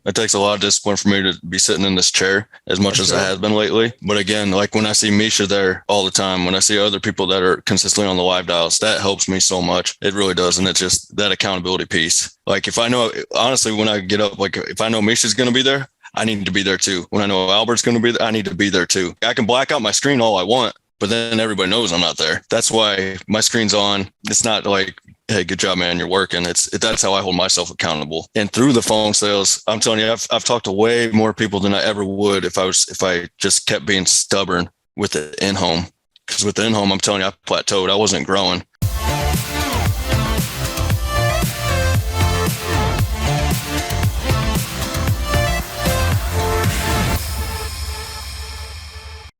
It takes a lot of discipline for me to be sitting in this chair as much as I have been lately. But again, like when I see Misha there all the time, when I see other people that are consistently on the live dials, that helps me so much. It really does. And it's just that accountability piece. Like if I know, honestly, when I get up, like if I know Misha's going to be there, I need to be there too. When I know Albert's going to be there, I need to be there too. I can black out my screen all I want, but then everybody knows I'm not there. That's why my screen's on. It's not like, hey, good job, man, you're working. That's how I hold myself accountable. And through the phone sales, I'm telling you, I've talked to way more people than I ever would if I just kept being stubborn with the in-home. Because with the in-home, I'm telling you, I plateaued. I wasn't growing.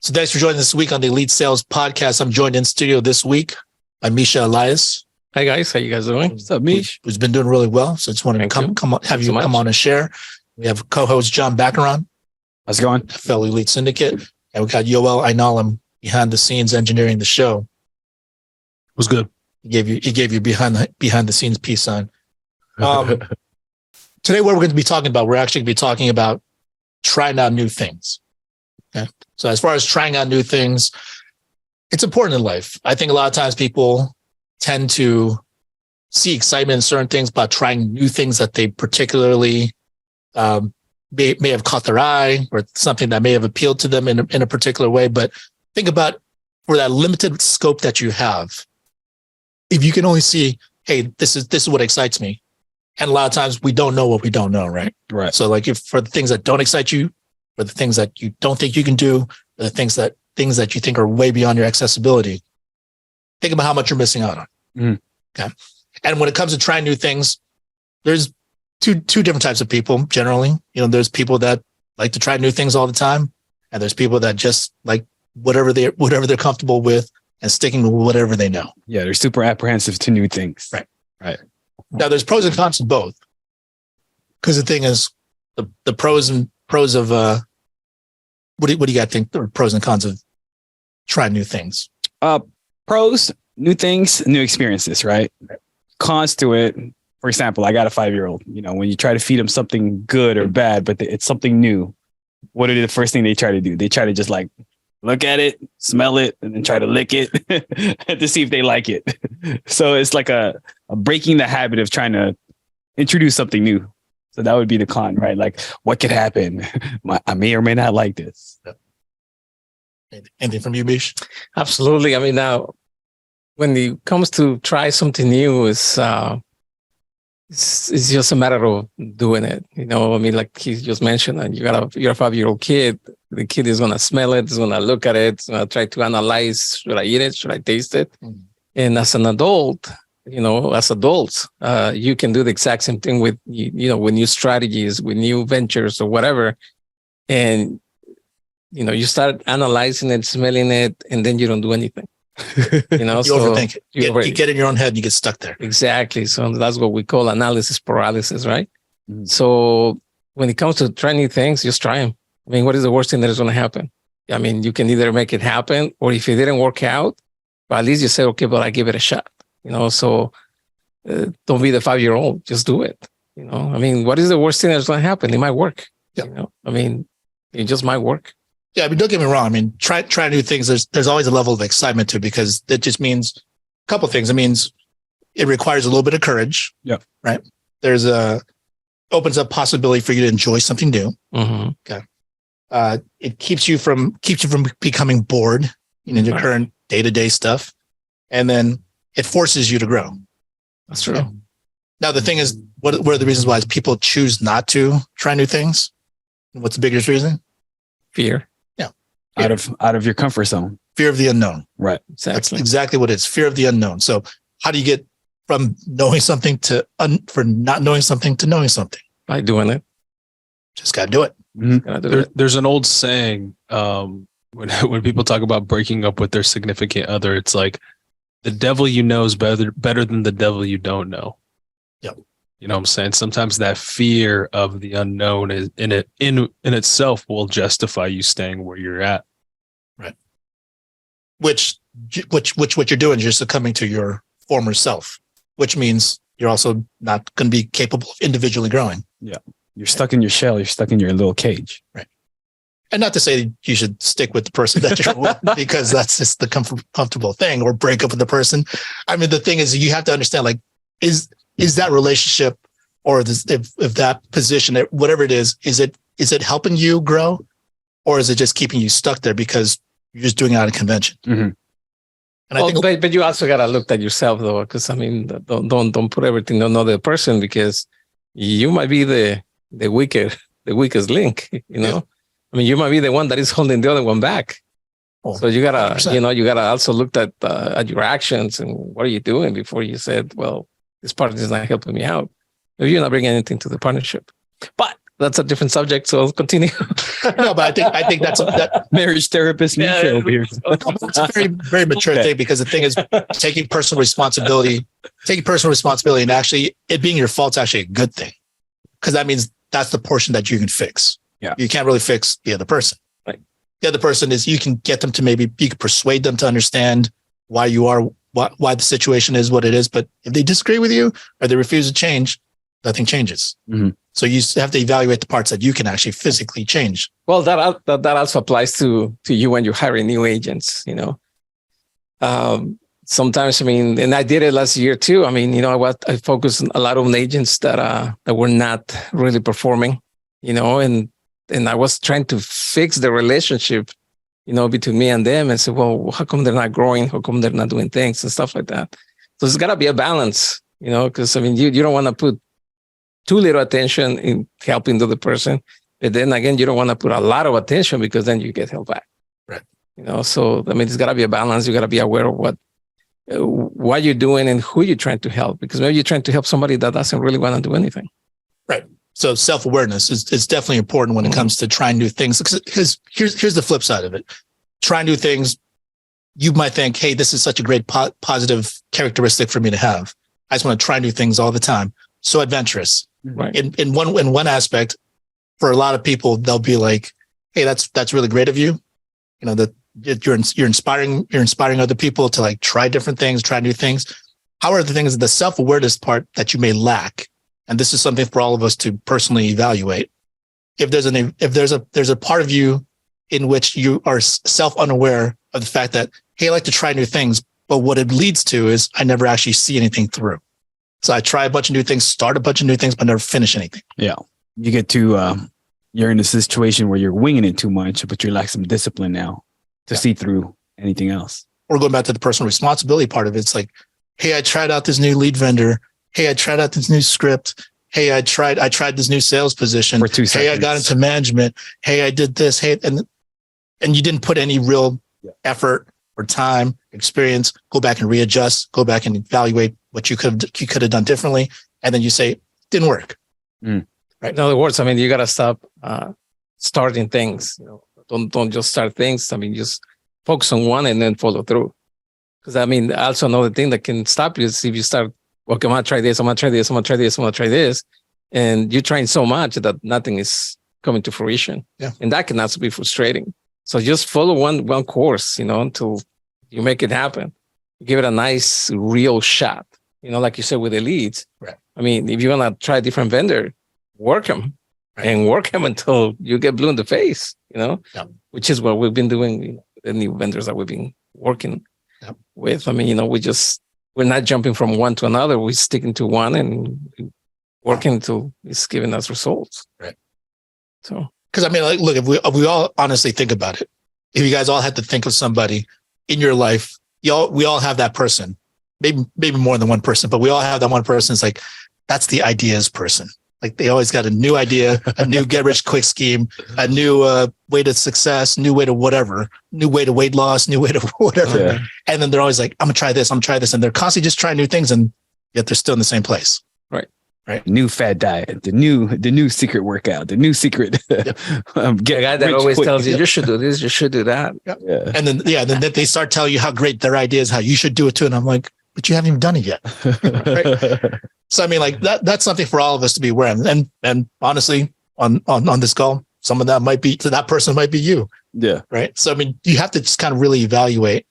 So thanks for joining this week on the Elite Sales Podcast. I'm joined in studio this week by Misha Elias. Hey guys, how you guys doing? What's up, Mish? Who's been doing really well. So I just wanted to come on, have you come on and share. We have co-host John Bacaron. How's it going? FFL Elite Syndicate. And we got Yoel Ainalam behind the scenes engineering the show. Was good. He gave you behind the scenes peace sign. Today, what we're going to be talking about, we're actually going to be talking about trying out new things. Okay. So as far as trying out new things, it's important in life. I think a lot of times people tend to see excitement in certain things about trying new things that they particularly may have caught their eye, or something that may have appealed to them in a particular way. But think about, for that limited scope that you have, if you can only see, hey, this is what excites me. And a lot of times we don't know what we don't know, right? Right. So like if for the things that don't excite you, or the things that you don't think you can do, or the things that you think are way beyond your accessibility, think about how much you're missing out on. Mm. Okay. And when it comes to trying new things, there's two different types of people generally. There's people that like to try new things all the time, and there's people that just like whatever they're comfortable with and sticking with whatever they know. Yeah, they're super apprehensive to new things. Right. Now there's pros and cons to both. Because the thing is, the pros of what do you guys think the pros and cons of trying new things? Pros, new things, new experiences, right? Cons to it, for example, I got a 5-year-old. When you try to feed them something good or bad, but it's something new, what are the first thing they try to do? They try to just like look at it, smell it, and then try to lick it to see if they like it. So it's like a breaking the habit of trying to introduce something new. So that would be the con, right? Like, what could happen? I may or may not like this. Anything from you, Mish? Absolutely. I mean, now, when it comes to try something new, it's just a matter of doing it. Like he just mentioned, you're a 5-year-old kid. The kid is gonna smell it, is gonna look at it, is gonna try to analyze: should I eat it? Should I taste it? Mm. And as an adult, as adults, you can do the exact same thing with, with new strategies, with new ventures or whatever. And, you start analyzing it, smelling it, and then you don't do anything. You overthink it. You get in your own head and you get stuck there. Exactly. So that's what we call analysis paralysis, right? Mm-hmm. So when it comes to trying new things, just try them. I mean, what is the worst thing that is going to happen? I mean, you can either make it happen, or if it didn't work out, but at least you say, okay, but I give it a shot. So don't be the 5-year-old. Just do it. I mean, what is the worst thing that's going to happen? It might work. Yeah. I mean, it just might work. Yeah. I mean, don't get me wrong. I mean, try new things. There's always a level of excitement to it, because that just means a couple of things. It means it requires a little bit of courage. Yeah. Right. Opens up possibility for you to enjoy something new. Mm-hmm. Okay. It keeps you from becoming bored in your current day-to-day stuff. And then it forces you to grow. That's true. Okay. Now, the thing is, what are the reasons why people choose not to try new things? What's the biggest reason? Fear. Yeah. Fear. Out of your comfort zone. Fear of the unknown. Right. Exactly. That's exactly what it is. Fear of the unknown. So how do you get from knowing something for not knowing something to knowing something? By doing it. Just got to do it. Mm-hmm. There's an old saying when people talk about breaking up with their significant other, it's like the devil you know is better than the devil you don't know. Yep. You know what I'm saying? Sometimes that fear of the unknown is in itself will justify you staying where you're at. Right. Which what you're doing is you're succumbing to your former self, which means you're also not going to be capable of individually growing. Yeah. You're stuck in your shell. You're stuck in your little cage. Right. And not to say you should stick with the person that you're with because that's just the comfortable thing, or break up with the person. I mean, the thing is, you have to understand, like, is that relationship or this, if that position, whatever it is it helping you grow, or is it just keeping you stuck there because you're just doing it out of convention? Mm-hmm. And I think, but you also got to look at yourself though, because I mean, don't put everything on another person, because you might be the weakest link. You know, yeah. I mean, you might be the one that is holding the other one back. Oh, so you gotta, 100%. You gotta also look at your actions and what are you doing before you said, well, this partner is not helping me out. If you're not bringing anything to the partnership, but that's a different subject. So I'll continue. No, but I think that's that marriage therapist Misha over here. It's a very, very mature thing, because the thing is taking personal responsibility, and actually it being your fault is actually a good thing, because that means that's the portion that you can fix. Yeah. You can't really fix the other person. Right. The other person is, you can get them to, maybe you can persuade them to understand why you are, why the situation is what it is. But if they disagree with you or they refuse to change, nothing changes. Mm-hmm. So you have to evaluate the parts that you can actually physically change. Well, that also applies to you when you're hiring new agents, you know. Sometimes, I mean, and I did it last year too. I mean, you know what, I focused a lot on agents that were not really performing, you know, and I was trying to fix the relationship, you know, between me and them, and say, well, how come they're not growing? How come they're not doing things and stuff like that? So there's got to be a balance, you know, because I mean, you don't want to put too little attention in helping the other person, but then again, you don't want to put a lot of attention, because then you get held back. Right. You know, so I mean, there's got to be a balance. You got to be aware of what you're doing and who you're trying to help, because maybe you're trying to help somebody that doesn't really want to do anything. Right. So self-awareness is definitely important when it comes to trying new things, because here's the flip side of it. Trying new things, you might think, hey, this is such a great positive characteristic for me to have. I just want to try new things all the time. So adventurous. Right. In one aspect, for a lot of people, they'll be like, hey, that's really great of you. You know, that you're inspiring other people to like try different things, try new things. However, the thing is, the self-awareness part that you may lack, and this is something for all of us to personally evaluate. If there's a part of you in which you are self-unaware of the fact that, hey, I like to try new things, but what it leads to is I never actually see anything through. So I try a bunch of new things, start a bunch of new things, but never finish anything. Yeah. You get to, you're in a situation where you're winging it too much, but you lack some discipline now to see through anything else. Or going back to the personal responsibility part of it, it's like, hey, I tried out this new lead vendor. Hey, I tried out this new script. Hey, I tried this new sales position. For 2 seconds. Hey, I got into management. Hey, I did this. Hey, and you didn't put any real effort or time, experience, go back and readjust, go back and evaluate what you could have done differently. And then you say, didn't work. Right. In other words, I mean, you got to stop starting things. You know, don't just start things. I mean, just focus on one and then follow through. Because I mean, also another thing that can stop you is if you start, well, I'm going to try this, I'm going to try this, I'm going to try this, I'm going to try this. And you're trying so much that nothing is coming to fruition. Yeah. And that can also be frustrating. So just follow one course, you know, until you make it happen. Give it a nice, real shot. You know, like you said with the leads. Right. I mean, if you want to try a different vendor, work them. Right. And work them until you get blue in the face, you know, which is what we've been doing, you know, the new vendors that we've been working with. I mean, you know, we're not jumping from one to another. We're sticking to one and working until it's giving us results. Right. So, because I mean, like, look, if we all honestly think about it, if you guys all had to think of somebody in your life, we all have that person, maybe more than one person, but we all have that one person. It's like, that's the ideas person. Like they always got a new idea, a new get rich quick scheme, a new way to success, new way to whatever, new way to weight loss, new way to whatever. Yeah. And then they're always like, I'm gonna try this. And they're constantly just trying new things, and yet they're still in the same place. Right. New fad diet, the new secret workout, the new secret. The guy that always tells you, you should do this, you should do that. Yep. Yeah. And then they start telling you how great their idea is, how you should do it too. And I'm like, but you haven't even done it yet. Right? So, I mean, like that's something for all of us to be aware of. And honestly, on this call, some of that person might be you. Yeah. Right. So, I mean, you have to just kind of really evaluate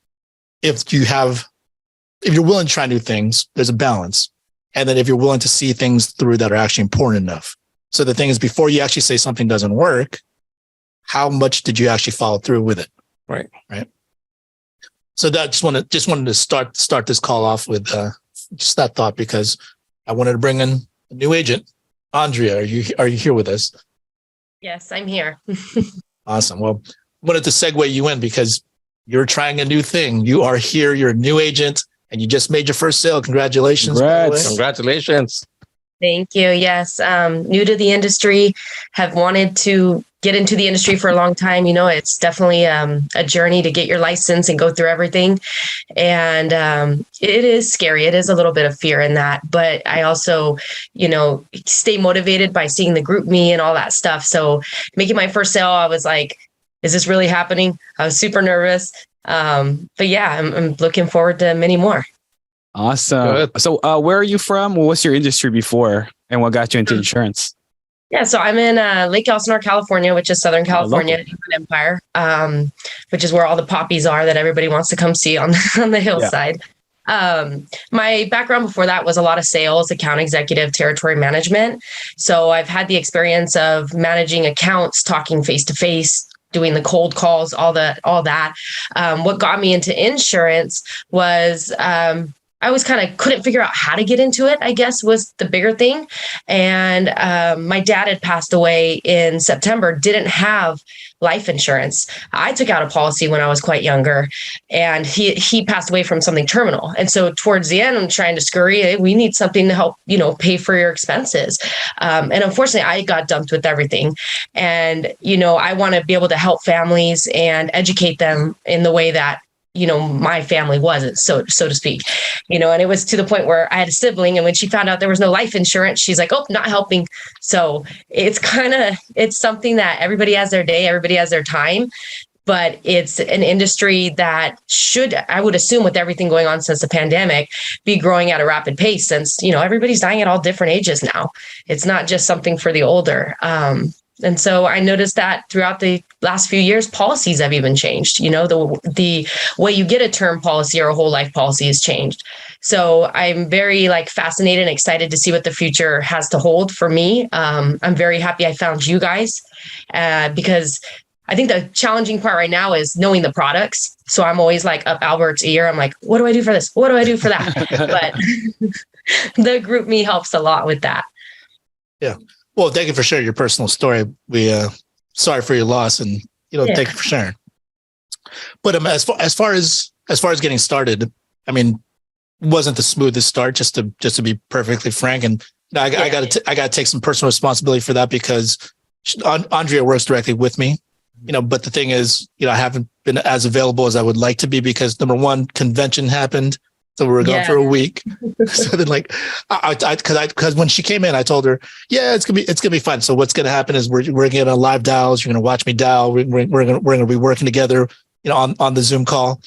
if you're willing to try new things, there's a balance. And then if you're willing to see things through that are actually important enough. So the thing is, before you actually say something doesn't work, how much did you actually follow through with it? Right. So that just wanted to start this call off with just that thought, because I wanted to bring in a new agent. Andrea, are you here with us? Yes, I'm here. Awesome. Well, I wanted to segue you in because you're trying a new thing. You are here. You're a new agent, and you just made your first sale. Congratulations. Congrats. Congratulations. Thank you. Yes, new to the industry, have wanted to get into the industry for a long time. You know, it's definitely a journey to get your license and go through everything. And it is scary. It is a little bit of fear in that. But I also, stay motivated by seeing the group me and all that stuff. So making my first sale, I was like, is this really happening? I was super nervous. But yeah, I'm looking forward to many more. Awesome. Good. So where are you from? What was your industry before and what got you into insurance? Yeah, so I'm in Lake Elsinore, California, which is Southern California, Inland Empire, which is where all the poppies are that everybody wants to come see on the hillside. Yeah. My background before that was a lot of sales, account executive, territory management. So I've had the experience of managing accounts, talking face to face, doing the cold calls, all that. What got me into insurance was I was kind of couldn't figure out how to get into it, I guess, was the bigger thing. And my dad had passed away in September, didn't have life insurance. I took out a policy when I was quite younger, and he passed away from something terminal. And so towards the end, I'm trying to scurry, hey, we need something to help, pay for your expenses. And unfortunately, I got dumped with everything. And, I want to be able to help families and educate them in the way that my family wasn't, so to speak, and it was to the point where I had a sibling, and when she found out there was no life insurance, she's like, oh, not helping. So it's something that everybody has their day, everybody has their time, but it's an industry that should, I would assume, with everything going on since the pandemic, be growing at a rapid pace, since, everybody's dying at all different ages now. It's not just something for the older. And so I noticed that throughout the last few years, policies have even changed. The way you get a term policy or a whole life policy has changed. So I'm very fascinated and excited to see what the future has to hold for me. I'm very happy I found you guys because I think the challenging part right now is knowing the products. So I'm always up Albert's ear. I'm like, what do I do for this? What do I do for that? But the group me helps a lot with that. Yeah. Well, thank you for sharing your personal story. We sorry for your loss, and thank you for sharing. But as far as getting started, I mean, it wasn't the smoothest start. Just to be perfectly frank, and I got to take some personal responsibility for that, because Andrea works directly with me. But the thing is, I haven't been as available as I would like to be, because number one, convention happened. So we were gone for a week. So then because when she came in, I told her, yeah, it's gonna be fun. So what's gonna happen is we're gonna get on live dials. You're gonna watch me dial. We're gonna be working together, on the Zoom call.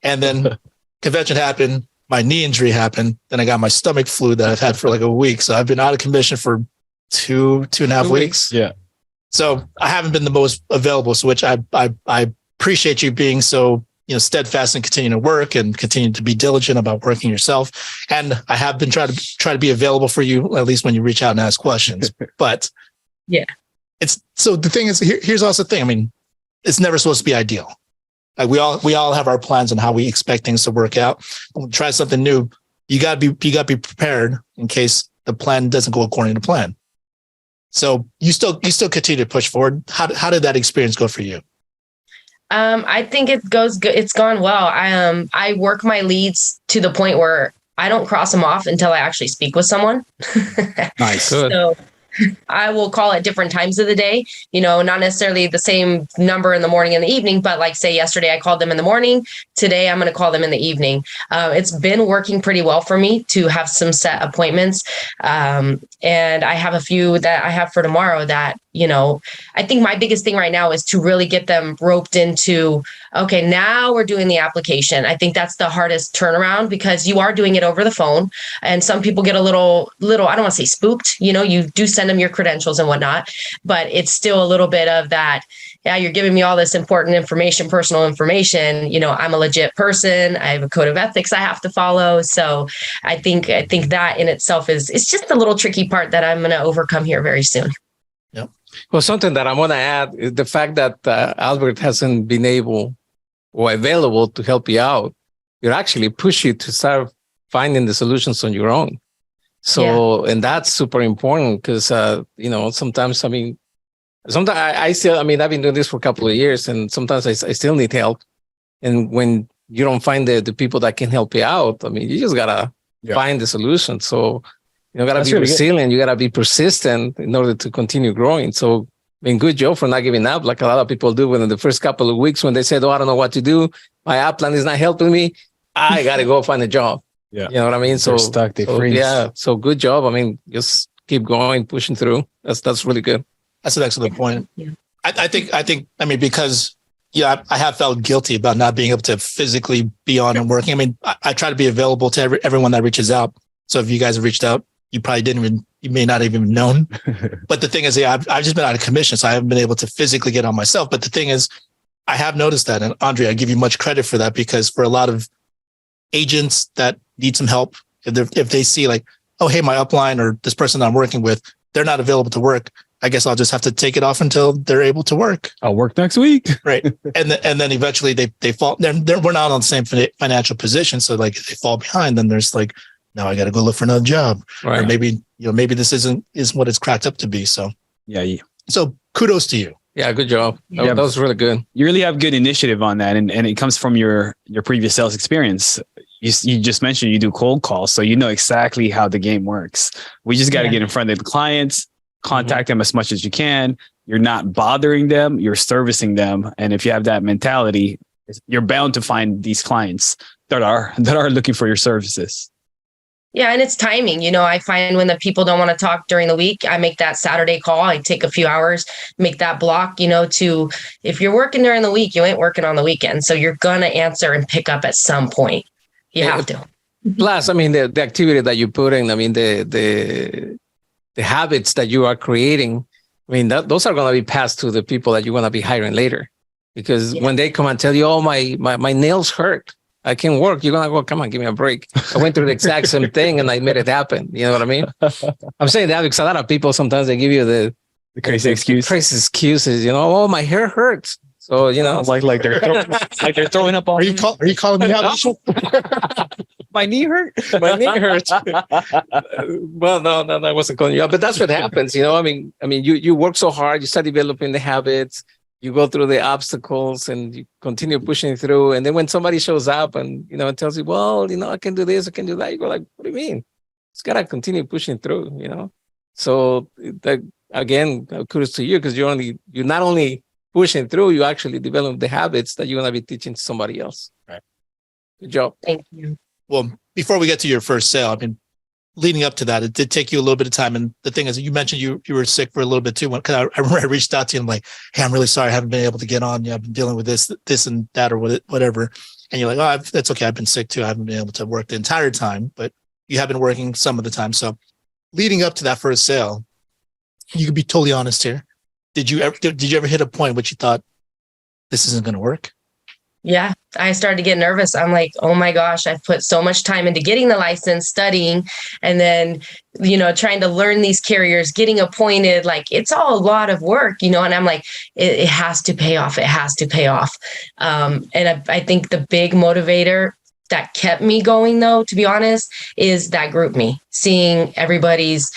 And then convention happened. My knee injury happened. Then I got my stomach flu that I've had for a week. So I've been out of commission for two and a half weeks. Yeah. So I haven't been the most available. So which I appreciate you being so steadfast and continue to work and continue to be diligent about working yourself. And I have been trying to be available for you, at least when you reach out and ask questions. But yeah, so the thing is, here's also the thing. I mean, it's never supposed to be ideal. We all have our plans on how we expect things to work out. When we try something new, you gotta be prepared in case the plan doesn't go according to plan. So you still continue to push forward. How did that experience go for you? I think it goes good. It's gone well. I work my leads to the point where I don't cross them off until I actually speak with someone. Nice. Good. So I will call at different times of the day, not necessarily the same number in the morning and the evening, but say yesterday I called them in the morning. Today I'm going to call them in the evening. It's been working pretty well for me to have some set appointments. And I have a few that I have for tomorrow that, I think my biggest thing right now is to really get them roped into, okay, now we're doing the application. I think that's the hardest turnaround, because you are doing it over the phone, and some people get a little, I don't want to say spooked, you do send them your credentials and whatnot, but it's still a little bit of that. Yeah, you're giving me all this important information, personal information. I'm a legit person. I have a code of ethics I have to follow. So I think that in itself it's just a little tricky part that I'm going to overcome here very soon. Well, something that I want to add is the fact that Albert hasn't been able or available to help you out. It actually push you to start finding the solutions on your own. So, and that's super important because, sometimes, I've been doing this for a couple of years and sometimes I still need help. And when you don't find the people that can help you out, you just got to find the solution. So, you got to be resilient. You got to be persistent in order to continue growing. So, good job for not giving up like a lot of people do within the first couple of weeks when they said, I don't know what to do. My app plan is not helping me. I got to go find a job. Yeah. You know what I mean? They're stuck. They freeze. Yeah. So good job. Just keep going, pushing through. That's really good. That's an excellent point. Yeah. I think, because I have felt guilty about not being able to physically be on and working. I try to be available to everyone that reaches out. So if you guys have reached out, you probably you may not even known. But the thing is, I've just been out of commission, so I haven't been able to physically get on myself. But the thing is, I have noticed that. And Andrea, I give you much credit for that, because for a lot of agents that need some help, if they see like, oh, hey, my upline or this person I'm working with, they're not available to work, I guess I'll just have to take it off until they're able to work. I'll work next week. Right. And then eventually they fall. We're not on the same financial position. So like if they fall behind, then there's like, now I got to go look for another job. Right. Or maybe this is what it's cracked up to be. So yeah. So kudos to you. Yeah, good job. That was really good. You really have good initiative on that, and it comes from your previous sales experience. You just mentioned you do cold calls, so you know exactly how the game works. We just got to get in front of the clients, contact them as much as you can. You're not bothering them, you're servicing them, and if you have that mentality, you're bound to find these clients that are looking for your services. Yeah, and it's timing. I find when the people don't want to talk during the week, I make that Saturday call. I take a few hours, make that block, to, if you're working during the week, you ain't working on the weekend. So you're going to answer and pick up at some point. You have to. Plus, the activity that you put in, the habits that you are creating, those are going to be passed to the people that you're going to be hiring later. Because when they come and tell you, oh, my nails hurt, I can't work, you're going to go, come on, give me a break. I went through the exact same thing and I made it happen. You know what I mean? I'm saying that because a lot of people, sometimes they give you the crazy excuses, oh, my hair hurts. So, like they're throwing up. Are you calling me out? My knee hurt. My knee hurts. Well, no, I wasn't calling you out, but that's what happens. You work so hard, you start developing the habits, you go through the obstacles and you continue pushing through. And then when somebody shows up and, and tells you, well, I can do this, I can do that. You go like, what do you mean? Just got to continue pushing through, So again, kudos to you, because you're not only pushing through, you actually develop the habits that you're going to be teaching to somebody else. Right. Good job. Thank you. Well, before we get to your first sale, leading up to that, it did take you a little bit of time. And the thing is, you mentioned you were sick for a little bit too. Because I remember I reached out to you and I'm like, hey, I'm really sorry. I haven't been able to get on. I've been dealing with this and that or whatever. And you're like, oh, that's okay. I've been sick too. I haven't been able to work the entire time, but you have been working some of the time. So leading up to that first sale, you could be totally honest here. Did you ever hit a point which you thought this isn't going to work? Yeah, I started to get nervous. I'm like, oh my gosh, I've put so much time into getting the license, studying, and then, trying to learn these carriers, getting appointed. Like, it's all a lot of work, and I'm like, it has to pay off. It has to pay off. And I think the big motivator that kept me going, though, to be honest, is that GroupMe, seeing everybody's,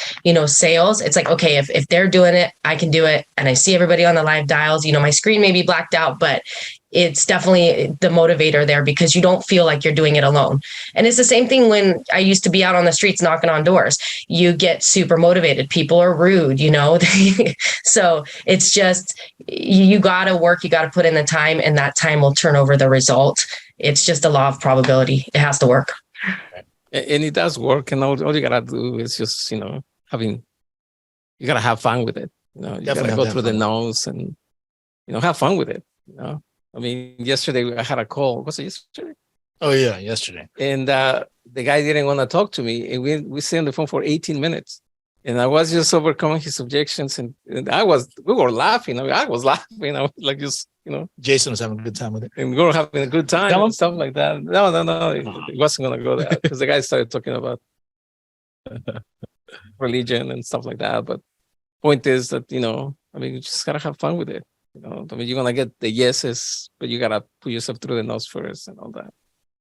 sales. It's like, okay, if they're doing it, I can do it. And I see everybody on the live dials, my screen may be blacked out, but it's definitely the motivator there, because you don't feel like you're doing it alone. And it's the same thing when I used to be out on the streets knocking on doors. You get super motivated. People are rude, So it's just, you got to work, you got to put in the time, and that time will turn over the result. It's just a law of probability. It has to work. And it does work. And all you got to do is just, you got to have fun with it. You got to go through the nose and, have fun with it. Yesterday I had a call. Was it yesterday? Oh yeah, yesterday. And the guy didn't want to talk to me. And we stayed on the phone for 18 minutes. And I was just overcoming his objections. And we were laughing. I was laughing. I was like, just, Jason was having a good time with it. And we were having a good time and stuff like that. No. It wasn't going to go there, because the guy started talking about religion and stuff like that. But point is that, I mean, you just gotta have fun with it. You know, I mean, you're gonna get the yeses, but you gotta put yourself through the nose first and all that.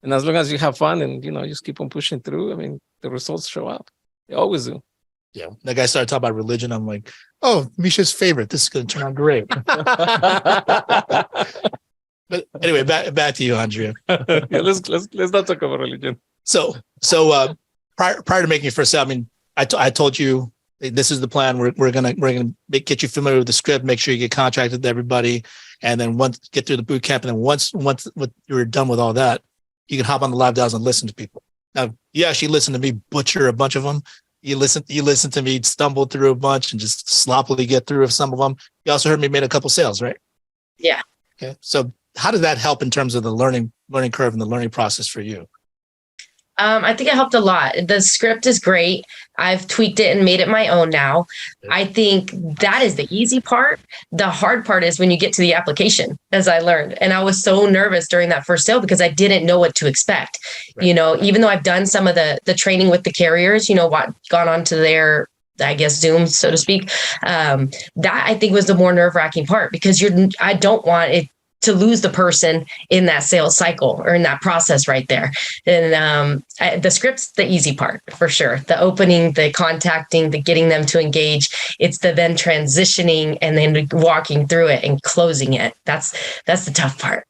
And as long as you have fun and, you know, just keep on pushing through, I mean, the results show up. They always do. Yeah. That guy started talking about religion. I'm like, oh, Misha's favorite. This is going to turn out great. But anyway, back to you, Andrea. Yeah, let's not talk about religion. So prior to making your first sale, I mean, I told you this is the plan. We're gonna get you familiar with the script, make sure you get contracted with everybody, and then get through the boot camp, and then once you're done with all that, you can hop on the live dials and listen to people. Now, you actually listen to me butcher a bunch of them. You listen to me stumble through a bunch and just sloppily get through some of them. You also heard me made a couple sales, right? Yeah. Okay. So how did that help in terms of the learning curve and the learning process for you? I think it helped a lot. The script is great. I've tweaked it and made it my own now. I think that is the easy part. The hard part is when you get to the application, as I learned. And I was so nervous during that first sale because I didn't know what to expect. Right. You know, even though I've done some of the training with the carriers, you know, gone on to their, I guess, Zoom, so to speak. That I think was the more nerve-wracking part because I don't want it to lose the person in that sales cycle or in that process right there. And the script's the easy part for sure. The opening, the contacting, the getting them to engage. It's the then transitioning and then walking through it and closing it. That's the tough part.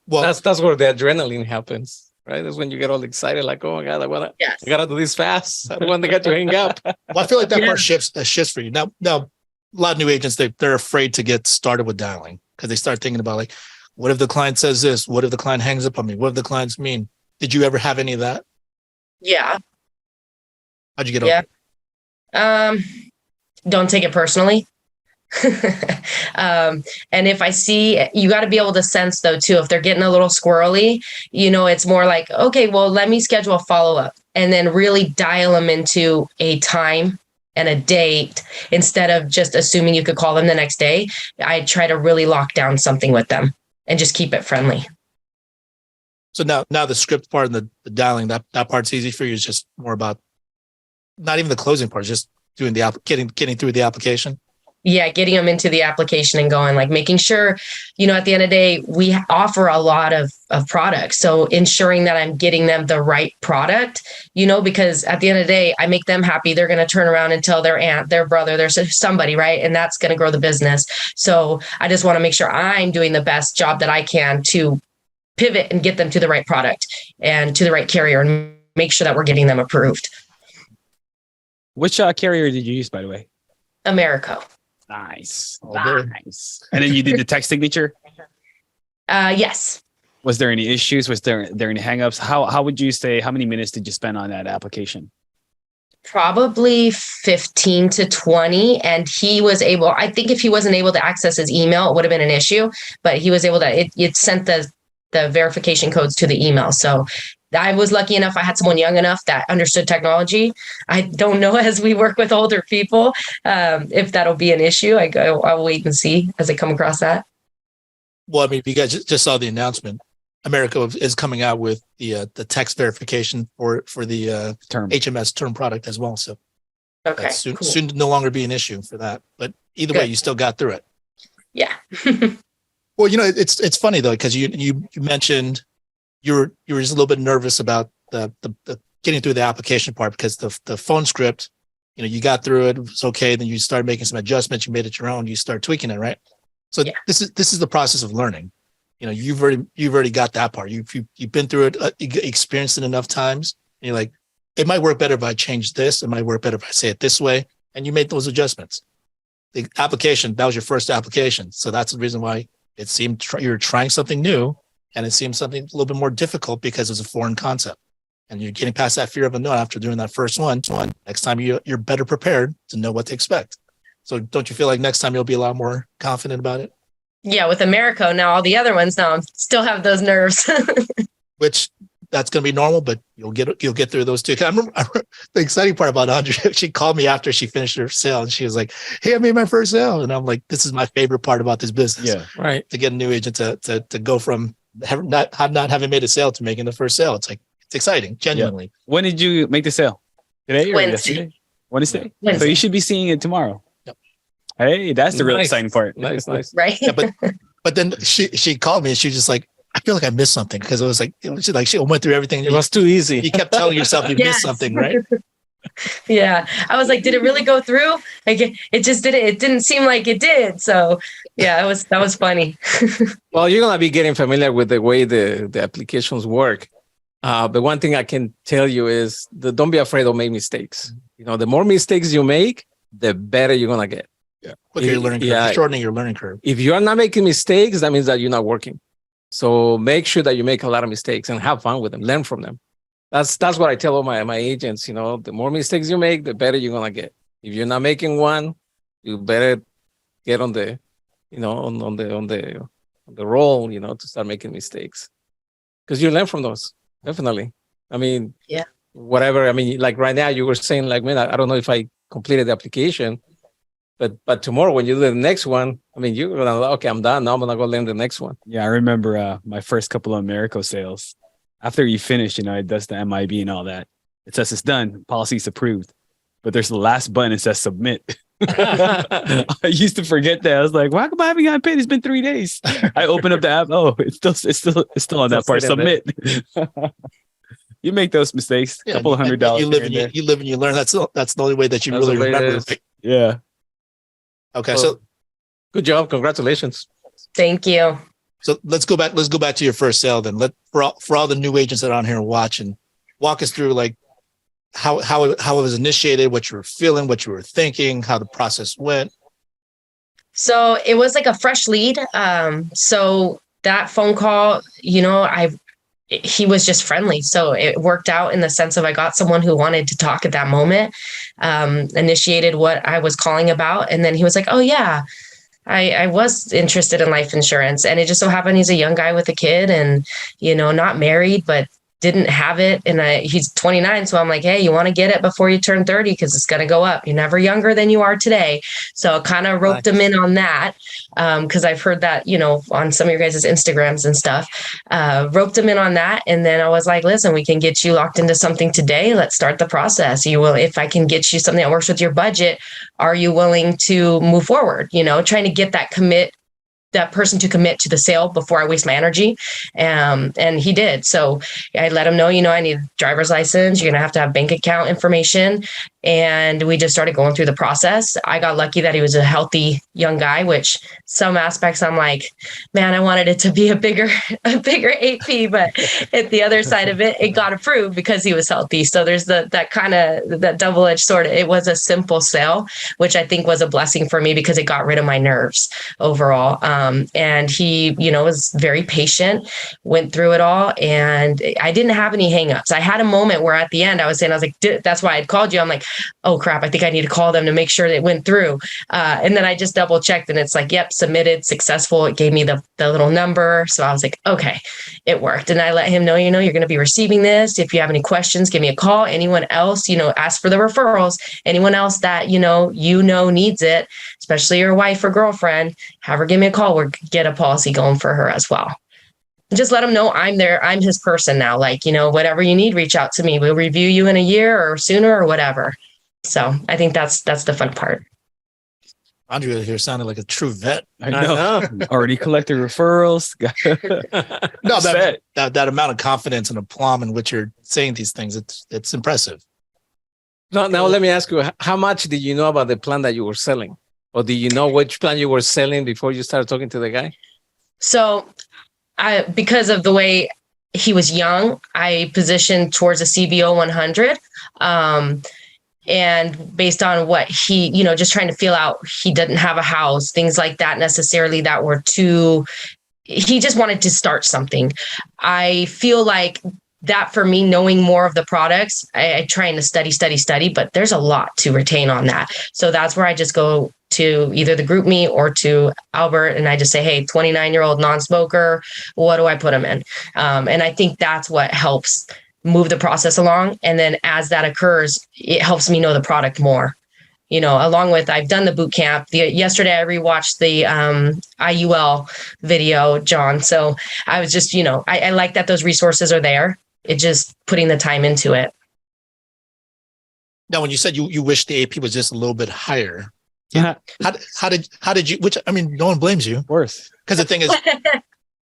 Well, that's where the adrenaline happens, right? That's when you get all excited, like, oh my God, I gotta do this fast. I don't want to get you hang up. Well, I feel like that part shifts for you. Now, a lot of new agents, they're afraid to get started with dialing because they start thinking about like, what if the client says this? What if the client hangs up on me? What if the clients mean? Did you ever have any of that? Yeah. How'd you get over it? Don't take it personally. And if I see, you got to be able to sense though too, if they're getting a little squirrely, you know, it's more like, okay, well, let me schedule a follow-up and then really dial them into a time and a date instead of just assuming you could call them the next day. I try to really lock down something with them and just keep it friendly. So now the script part and the dialing, that part's easy for you. It's just more about not even the closing part, just doing getting through the application. Yeah, getting them into the application and going, like making sure, you know, at the end of the day, we offer a lot of products. So ensuring that I'm getting them the right product, you know, because at the end of the day, I make them happy. They're going to turn around and tell their aunt, their brother, their somebody, right? And that's going to grow the business. So I just want to make sure I'm doing the best job that I can to pivot and get them to the right product and to the right carrier and make sure that we're getting them approved. Which carrier did you use, by the way? Americo. Nice. Nice. And then you did the text signature? Yes. Was there any issues? Was there any hangups? How would you say, how many minutes did you spend on that application? Probably 15 to 20. And he was able, I think if he wasn't able to access his email, it would have been an issue, but he was able to, it sent the verification codes to the email. So I was lucky enough. I had someone young enough that understood technology. I don't know as we work with older people, if that'll be an issue. I'll wait and see as I come across that. Well, I mean, if you guys just saw the announcement, America is coming out with the text verification for the term HMS term product as well. So okay, soon cool. Soon to no longer be an issue for that. But either way, you still got through it. Yeah. Well, you know, it's funny though, because you mentioned you were just a little bit nervous about the getting through the application part because the phone script, you know, you got through it was okay. Then you started making some adjustments. You made it your own. You start tweaking it, right? So this is the process of learning. You know, you've already got that part. You've been through it, you experienced it enough times. And you're like, it might work better if I change this. It might work better if I say it this way. And you made those adjustments. The application, that was your first application. So that's the reason why it seemed you were trying something new, and it seemed something a little bit more difficult because it's a foreign concept. And you're getting past that fear of unknown after doing that first one. Next time you're better prepared to know what to expect. So don't you feel like next time you'll be a lot more confident about it? Yeah, with Americo now, all the other ones now, I still have those nerves. Which that's going to be normal, but you'll get through those too. I remember the exciting part about Andrea. She called me after she finished her sale, and she was like, "Hey, I made my first sale," and I'm like, "This is my favorite part about this business." Yeah, right. To get a new agent to go from not having made a sale to making the first sale, it's like it's exciting, genuinely. Yeah. When did you make the sale? Today or Wednesday. yesterday? Wednesday. Wednesday. So you should be seeing it tomorrow. Yep. Hey, that's the real Nice. exciting part. Nice. Right. Yeah, but then she called me and she was just like, I feel like I missed something because it was like, she went through everything. It was too easy. You kept telling yourself you Yes. missed something, right? Yeah. I was like, did it really go through? Like it just didn't. It didn't seem like it did. So yeah, that was funny. Well, you're gonna be getting familiar with the way the applications work. The one thing I can tell you is that don't be afraid of making mistakes. You know, the more mistakes you make, the better you're gonna get. Quicker your learning curve, Yeah. shortening your learning curve. If you're not making mistakes, that means that you're not working. So make sure that you make a lot of mistakes and have fun with them. Learn from them. That's what I tell all my agents. You know, the more mistakes you make, the better you're gonna get. If you're not making one, you better get on the, you know, on the roll, you know, to start making mistakes, because you learn from those. Definitely. I mean, Yeah. Whatever. I mean, like right now, you were saying, like, man, I don't know if I completed the application, but tomorrow when you do the next one, I mean, you're gonna, okay, I'm done. Now I'm gonna go learn the next one. Yeah, I remember my first couple of Americo sales. After you finish, you know, it does the MIB and all that. It says it's done, policy's approved. But there's the last button that says submit. I used to forget that. I was like, why come I haven't gotten paid? It's been 3 days. I open up the app. Oh, it's still on that part. Submit. You make those mistakes. A couple of $100. You live and you learn. That's the only way that you That's really the way it remember. is. Yeah. Okay, So good job. Congratulations. Thank you. so let's go back to your first sale then. For all the new agents that are on here watching, walk us through like how it was initiated, what you were feeling, what you were thinking, how the process went. So it was like a fresh lead. So that phone call, you know, he was just friendly. So it worked out in the sense of I got someone who wanted to talk at that moment, initiated what I was calling about. And then he was like, oh yeah, I was interested in life insurance. And it just so happened he's a young guy with a kid and, you know, not married, but didn't have it. And he's 29. So I'm like, hey, you want to get it before you turn 30? Because it's going to go up. You're never younger than you are today. So kind of roped him in on that. Because I've heard that, you know, on some of your guys' Instagrams and stuff, roped him in on that. And then I was like, listen, we can get you locked into something today. Let's start the process. You will, if I can get you something that works with your budget, are you willing to move forward? You know, trying to get that person to commit to the sale before I waste my energy. And he did. So I let him know, you know, I need a driver's license. You're going to have bank account information. And we just started going through the process. I got lucky that he was a healthy young guy, which some aspects I'm like, man, I wanted it to be a bigger AP, but at the other side of it, it got approved because he was healthy. So there's that kind of that double-edged sword. It was a simple sale, which I think was a blessing for me because it got rid of my nerves overall. And he, you know, was very patient, went through it all. And I didn't have any hangups. I had a moment where at the end I was like, that's why I'd called you. I'm like, oh crap, I think I need to call them to make sure they went through. And then I just double checked and it's like, yep, submitted, successful. It gave me the little number. So I was like, okay, it worked. And I let him know, you know, you're going to be receiving this. If you have any questions, give me a call. Anyone else, you know, ask for the referrals. Anyone else that, you know, needs it, especially your wife or girlfriend, have her give me a call. We'll get a policy going for her as well. Just let him know I'm there. I'm his person now. Like, you know, whatever you need, reach out to me. We'll review you in a year or sooner or whatever. So I think that's the fun part. Andrea here sounded like a true vet. I know. Already collected referrals. No, that amount of confidence and aplomb in which you're saying these things, it's impressive. Now let me ask you, how much did you know about the plan that you were selling? Or do you know which plan you were selling before you started talking to the guy? So because of the way he was young, I positioned towards a CBO 100. And based on what he, you know, just trying to feel out, he didn't have a house, things like that necessarily that were he just wanted to start something. I feel like that for me, knowing more of the products, I trying to study, but there's a lot to retain on that. So that's where I just go to either the group me or to Albert and I just say, hey, 29-year-old non-smoker, what do I put him in? And I think that's what helps move the process along. And then as that occurs, it helps me know the product more, you know, along with I've done the boot camp. Yesterday I rewatched the IUL video, John. So I was just, you know, I like that those resources are there. It just putting the time into it. Now, when you said you wish the AP was just a little bit higher, How did you? Which I mean, no one blames you. Worse. Because the thing is,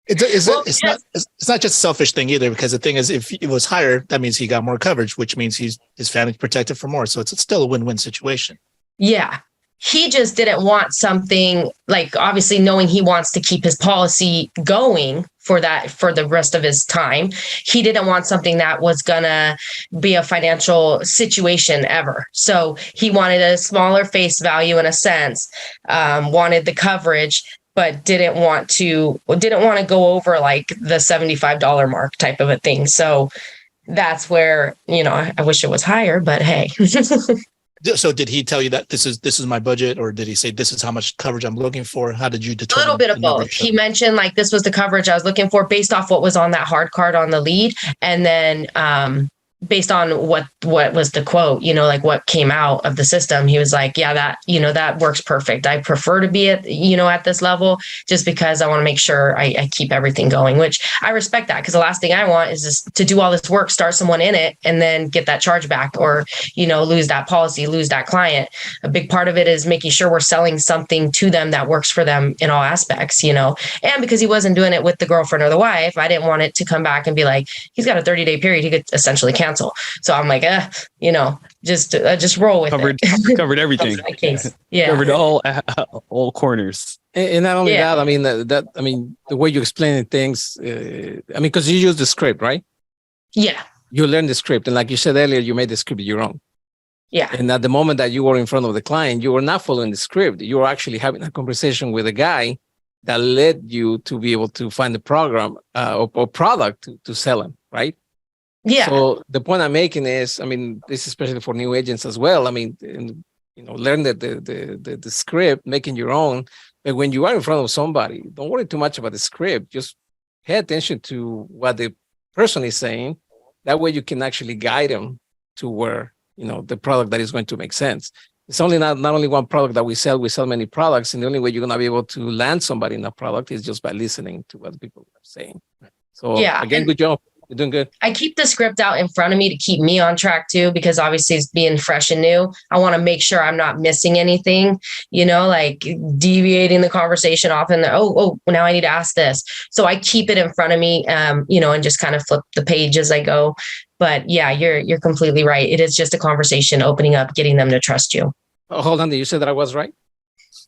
it's not just a selfish thing either. Because the thing is, if it was higher, that means he got more coverage, which means his family's protected for more. So it's still a win-win situation. Yeah. He just didn't want something like, obviously knowing he wants to keep his policy going for the rest of his time. He didn't want something that was gonna be a financial situation ever. So he wanted a smaller face value in a sense, wanted the coverage, but didn't want to go over like the $75 mark type of a thing. So that's where, I wish it was higher, but hey. So did he tell you that this is my budget, or did he say this is how much coverage I'm looking for? How did you determine? A little bit of both. He mentioned like this was the coverage I was looking for based off what was on that hard card on the lead, and then based on what was the quote, like what came out of the system, he was like, yeah, that works perfect. I prefer to be at this level just because I want to make sure I keep everything going, which I respect that, because the last thing I want is just to do all this work, start someone in it, and then get that charge back, or, lose that policy, lose that client. A big part of it is making sure we're selling something to them that works for them in all aspects, and because he wasn't doing it with the girlfriend or the wife, I didn't want it to come back and be like, he's got a 30-day period, he could essentially cancel. So I'm like, just roll with it. Covered everything. My case. Yeah. Covered all corners. And not only that, I mean, the way you explain things, because you use the script, right? Yeah. You learn the script. And like you said earlier, you made the script your own. Yeah. And at the moment that you were in front of the client, you were not following the script. You were actually having a conversation with a guy that led you to be able to find the program or product to sell him, right? Yeah. So the point I'm making is, this is especially for new agents as well. Learn the script, making your own. But when you are in front of somebody, don't worry too much about the script. Just pay attention to what the person is saying. That way you can actually guide them to where, the product that is going to make sense. It's only not only one product that we sell many products. And the only way you're going to be able to land somebody in that product is just by listening to what people are saying. So again, good job. You're doing good. I keep the script out in front of me to keep me on track too, because obviously it's being fresh and new. I want to make sure I'm not missing anything, like deviating the conversation off and now I need to ask this. So I keep it in front of me, and just kind of flip the page as I go. But yeah, you're completely right. It is just a conversation opening up, getting them to trust you. Oh, hold on. Did you say that I was right?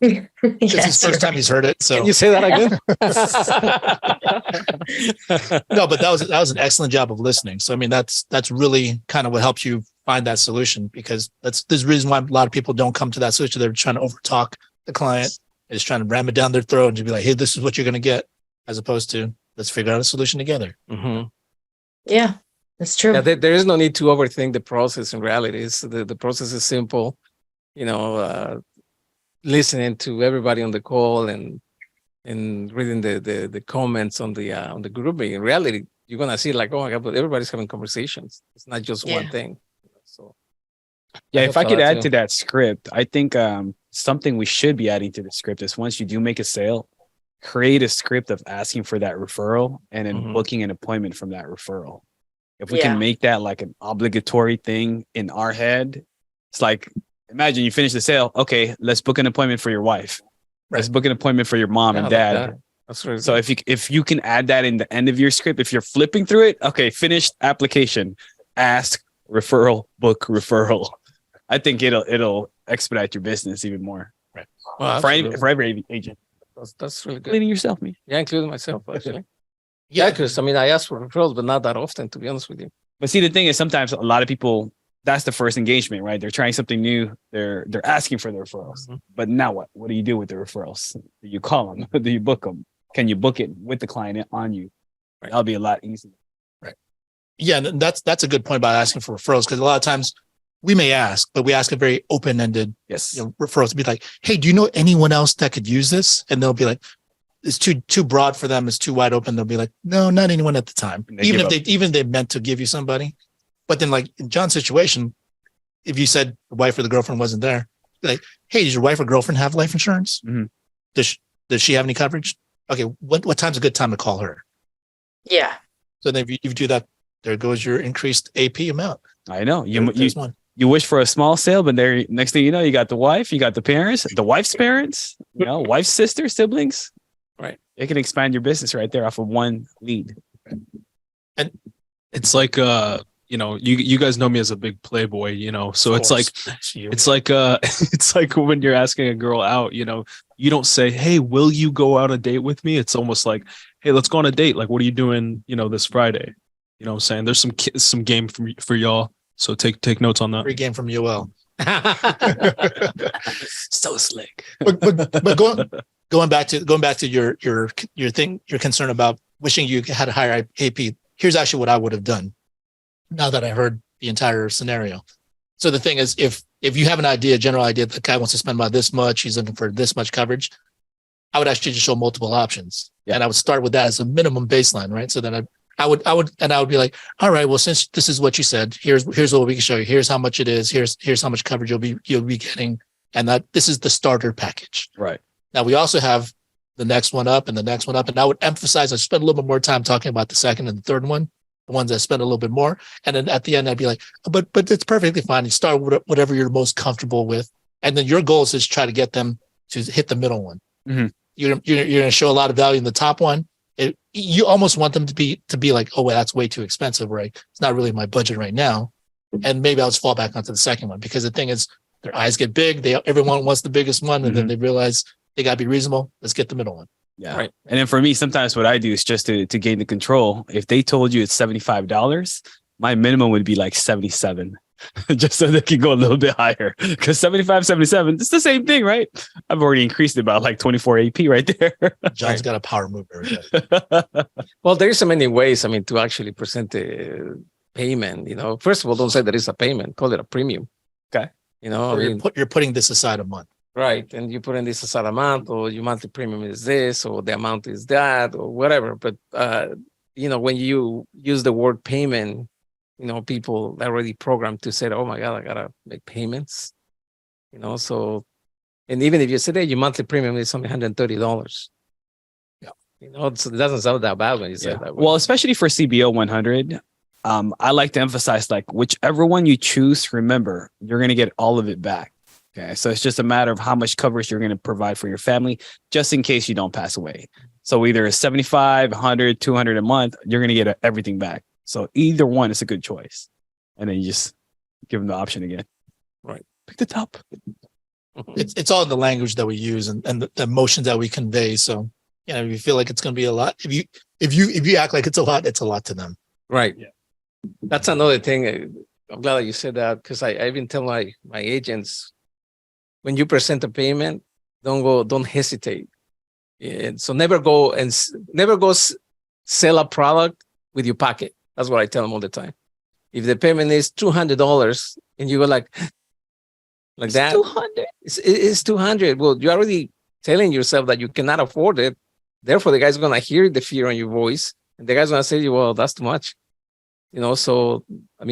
It's his first time he's heard it. So can you say that again? No, but that was an excellent job of listening. So that's really kind of what helps you find that solution, because there's the reason why a lot of people don't come to that solution. They're trying to overtalk the client, they're just trying to ram it down their throat and just be like, hey, this is what you're going to get, as opposed to let's figure out a solution together. Mm-hmm. Yeah, that's true. Yeah, there is no need to overthink the process. In reality, the process is simple. Listening to everybody on the call and reading the comments on the group meeting. In reality, you're gonna see like, oh my God, but everybody's having conversations. It's not just one thing. So if I could add to that script, I think something we should be adding to the script is, once you do make a sale, create a script of asking for that referral and then booking an appointment from that referral. If we can make that like an obligatory thing in our head, it's like, imagine you finish the sale. Okay, let's book an appointment for your wife. Right. Let's book an appointment for your mom and dad. Like that's really so if you can add that in the end of your script, if you're flipping through it, okay, finished application, ask, referral, book, referral. I think it'll expedite your business even more. Right. Well, for every agent. That's really good. Including yourself, me. Yeah, including myself, actually. Yeah, because I ask for referrals, but not that often, to be honest with you. But see, the thing is, sometimes a lot of people, that's the first engagement, right? They're trying something new. They're asking for the referrals. Mm-hmm. But now what? What do you do with the referrals? Do you call them? Do you book them? Can you book it with the client on you? Right. That'll be a lot easier. Right. Yeah, and that's a good point about asking for referrals, because a lot of times we may ask, but we ask a very open-ended referrals to be like, hey, do you know anyone else that could use this? And they'll be like, it's too broad for them. It's too wide open. They'll be like, no, not anyone at the time. Even if they meant to give you somebody. But then, like in John's situation, if you said the wife or the girlfriend wasn't there, like, hey, does your wife or girlfriend have life insurance? Mm-hmm. Does she have any coverage? Okay, what time's a good time to call her? Yeah. So then if you do that, there goes your increased AP amount. I know. you wish for a small sale, but there, next thing you know, you got the wife, you got the parents, the wife's parents, wife's sister, siblings. Right. It can expand your business right there off of one lead. And it's like, you guys know me as a big playboy, so it's like it's like when you're asking a girl out, you don't say, hey, will you go out on a date with me? It's almost like, hey, let's go on a date. Like, what are you doing, this Friday? You know what I'm saying? There's some game for y'all. So take notes on that. Free game from UL. So slick. But going back to your thing, your concern about wishing you had a higher AP. Here's actually what I would have done now that I heard the entire scenario. So the thing is, if you have an idea, general idea, the guy wants to spend about this much, he's looking for this much coverage, I would actually just show multiple options. Yeah. And I would start with that as a minimum baseline, right? So then I would be like, all right, well, since this is what you said, here's what we can show you. Here's how much it is. Here's how much coverage you'll be getting. And that this is the starter package. Right. Now we also have the next one up and the next one up. And I would emphasize, I spend a little bit more time talking about the second and the third one, the ones that spend a little bit more. And then at the end, I'd be like, but it's perfectly fine. You start with whatever you're most comfortable with. And then your goal is to try to get them to hit the middle one. Mm-hmm. You're going to show a lot of value in the top one. You almost want them to be like, oh, well, that's way too expensive, right? It's not really my budget right now. And maybe I'll just fall back onto the second one, because the thing is, their eyes get big. Everyone wants the biggest one, and then they realize they got to be reasonable. Let's get the middle one. Yeah. Right. And then for me, sometimes what I do is just to gain the control. If they told you it's $75, my minimum would be like 77. Just so they can go a little bit higher, because 75, 77, it's the same thing, right? I've already increased it about like 24 AP right there. John's got a power move. Well, there's so many ways, to actually present the payment. First of all, don't say there is a payment, call it a premium. Okay. You're putting this aside a month. Right. And you put in this aside amount, or your monthly premium is this, or the amount is that, or whatever. But, when you use the word payment, people are already programmed to say, oh my God, I gotta make payments. So, and even if you say that your monthly premium is only $130. Yeah. So it doesn't sound that bad when you say that. Well, especially for CBO 100, I like to emphasize, like, whichever one you choose, remember, you're going to get all of it back. Okay. So it's just a matter of how much coverage you're going to provide for your family, just in case you don't pass away. So either 75, 100, 200 a month, you're going to get everything back. So either one is a good choice. And then you just give them the option again. Right. Pick the top. It's all in the language that we use and the emotions that we convey. So, if you feel like it's going to be a lot, if you act like it's a lot to them. Right. Yeah. That's another thing. I'm glad that you said that, because I even tell my agents, when you present a payment, don't hesitate. And so never go sell a product with your pocket. That's what I tell them all the time. If the payment is $200 and you go like that, 200. It's 200. Well, you're already telling yourself that you cannot afford it. Therefore, the guy's going to hear the fear on your voice, and the guy's going to say to you, well, that's too much. So,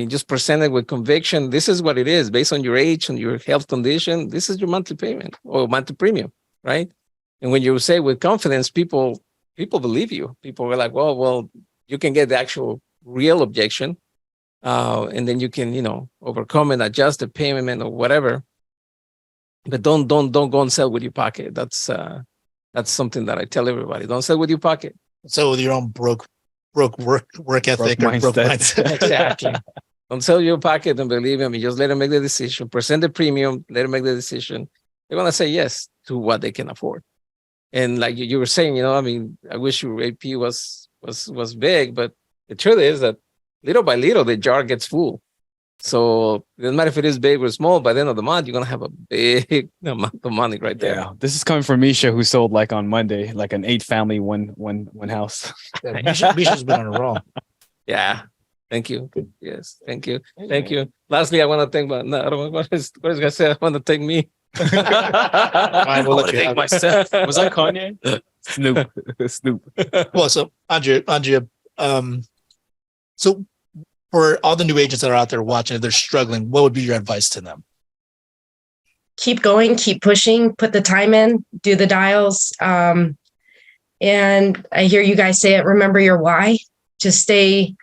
just present it with conviction. This is what it is based on your age and your health condition. This is your monthly payment or monthly premium, right? And when you say with confidence, people believe you. People are like, well, you can get the actual real objection, and then you can, overcome and adjust the payment or whatever. But don't go and sell with your pocket. That's something that I tell everybody. Don't sell with your pocket. Sell with your own broke work ethic or broke mindset. Exactly. Don't sell your pocket and believe me. Just let them make the decision. Present the premium. Let them make the decision. They're gonna say yes to what they can afford. And like you were saying, I wish your AP was big, but the truth is that little by little the jar gets full. So it doesn't matter if it is big or small. By the end of the month, you're gonna have a big amount of money right there. Yeah, this is coming from Misha, who sold like on Monday, like an 8-family one house. Yeah, Misha's been on a roll. Yeah. Thank you. Yes. Thank you. Thank you. Lastly, I want to thank I don't know what is gonna say. I want to thank me. I will let you have myself. Was that Kanye? Snoop. Well, so Andrea, so for all the new agents that are out there watching, if they're struggling, what would be your advice to them? Keep going, keep pushing, put the time in, do the dials. And I hear you guys say it, remember your why. Just stay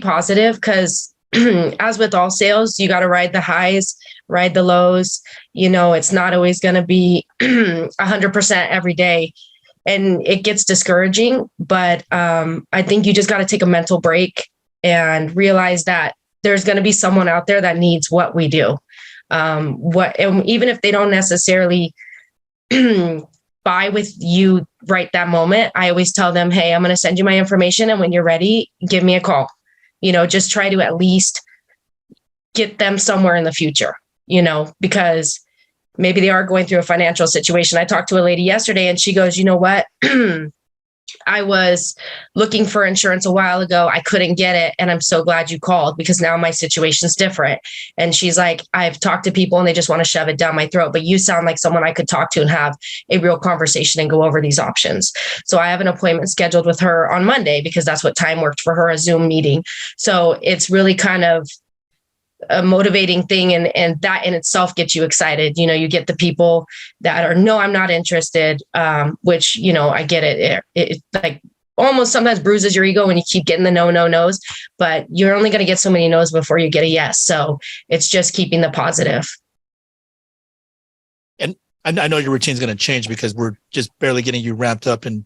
positive, because as with all sales, you got to ride the highs, ride the lows. It's not always going to be 100% every day. And it gets discouraging, but I think you just got to take a mental break and realize that there's going to be someone out there that needs what we do. And even if they don't necessarily buy with you right that moment, I always tell them, hey, I'm going to send you my information. And when you're ready, give me a call. Just try to at least get them somewhere in the future, because maybe they are going through a financial situation. I talked to a lady yesterday and she goes, you know what? I was looking for insurance a while ago. I couldn't get it. And I'm so glad you called because now my situation's different. And she's like, I've talked to people and they just want to shove it down my throat. But you sound like someone I could talk to and have a real conversation and go over these options. So I have an appointment scheduled with her on Monday because that's what time worked for her, a Zoom meeting. So it's really kind of a motivating thing. And that in itself gets you excited. You get the people that are, no, I'm not interested, which, I get it. It like almost sometimes bruises your ego when you keep getting the no's, but you're only going to get so many no's before you get a yes. So it's just keeping the positive. And I know your routine's going to change because we're just barely getting you ramped up. And,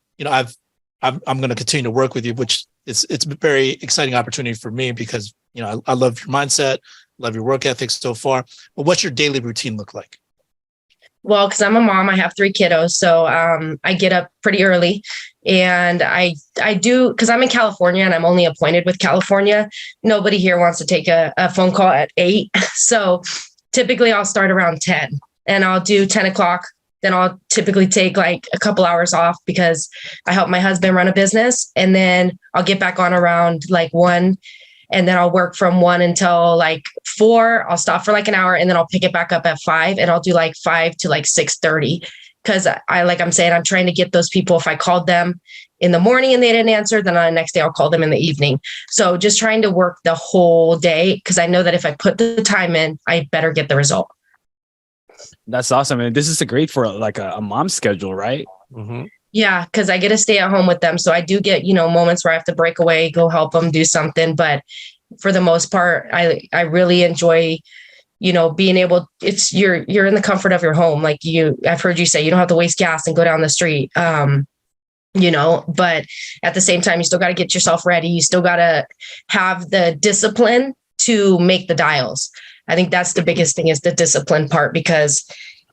I'm going to continue to work with you, which it's a very exciting opportunity for me because, I love your mindset, love your work ethics so far. But what's your daily routine look like? Well, because I'm a mom, I have 3 kiddos. So I get up pretty early and I do, because I'm in California and I'm only appointed with California. Nobody here wants to take a phone call at 8. So typically I'll start around 10 and I'll do 10 o'clock. Then I'll typically take like a couple hours off because I help my husband run a business. And then I'll get back on around like 1. And then I'll work from 1 until like 4. I'll stop for like an hour and then I'll pick it back up at 5 and I'll do like 5 to like 6:30. Cause I'm saying, I'm trying to get those people. If I called them in the morning and they didn't answer, then the next day I'll call them in the evening. So just trying to work the whole day. Cause I know that if I put the time in, I better get the result. That's awesome. And this is great for like a mom schedule, right? Mm-hmm. Yeah, because I get to stay at home with them. So I do get, moments where I have to break away, go help them do something. But for the most part, I really enjoy, being able, you're in the comfort of your home. Like I've heard you say, you don't have to waste gas and go down the street. But at the same time, you still got to get yourself ready. You still got to have the discipline to make the dials. I think that's the biggest thing is the discipline part because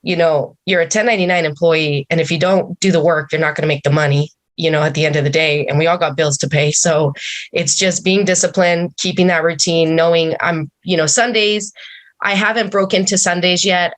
you're a 1099 employee. And if you don't do the work, you're not going to make the money, at the end of the day. And we all got bills to pay. So it's just being disciplined, keeping that routine, knowing I'm, Sundays, I haven't broken into Sundays yet.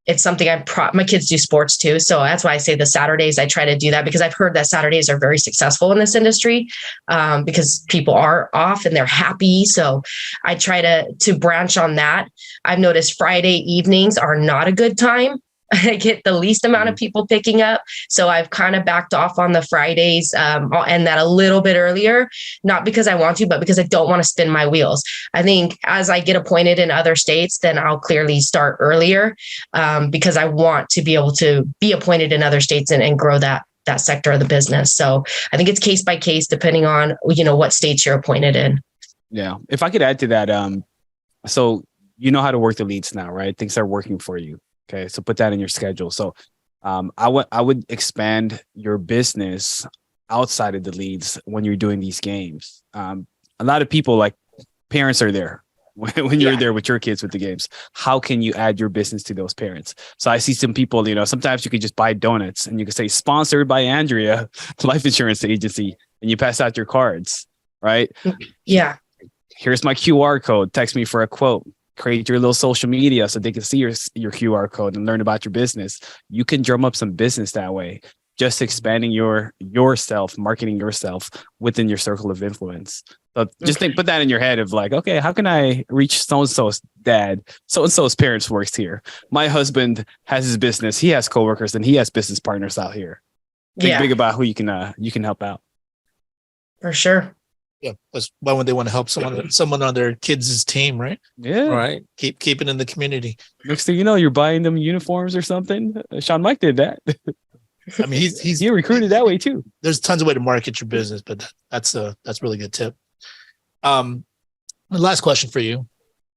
It's something my kids do sports too. So that's why I say the Saturdays, I try to do that because I've heard that Saturdays are very successful in this industry because people are off and they're happy. So I try to branch on that. I've noticed Friday evenings are not a good time. I get the least amount of people picking up. So I've kind of backed off on the Fridays. I'll end that a little bit earlier, not because I want to, but because I don't want to spin my wheels. I think as I get appointed in other states, then I'll clearly start earlier because I want to be able to be appointed in other states and grow that sector of the business. So I think it's case by case, depending on, what states you're appointed in. Yeah. If I could add to that, so you know how to work the leads now, right? Things are working for you. Okay, so put that in your schedule. So I would expand your business outside of the leads when you're doing these games. A lot of people, like parents, are there when you're there with your kids with the games. How can you add your business to those parents? So I see some people, sometimes you could just buy donuts and you could say sponsored by Andrea Life Insurance Agency, and you pass out your cards, right? Yeah. Here's my QR code. Text me for a quote. Create your little social media so they can see your QR code and learn about your business. You can drum up some business that way, just expanding yourself, marketing yourself within your circle of influence. So just put that in your head of like, okay, how can I reach so-and-so's dad? So-and-so's parents works here. My husband has his business. He has coworkers and he has business partners out here. Think big about who you can help out. For sure. Yeah, why would they want to help someone on their kids' team, right? Yeah, right. Keep it in the community. Next thing you know, you're buying them uniforms or something. Sean Mike did that. I mean, he recruited that way too. There's tons of way to market your business, but that's a really good tip. The last question for you,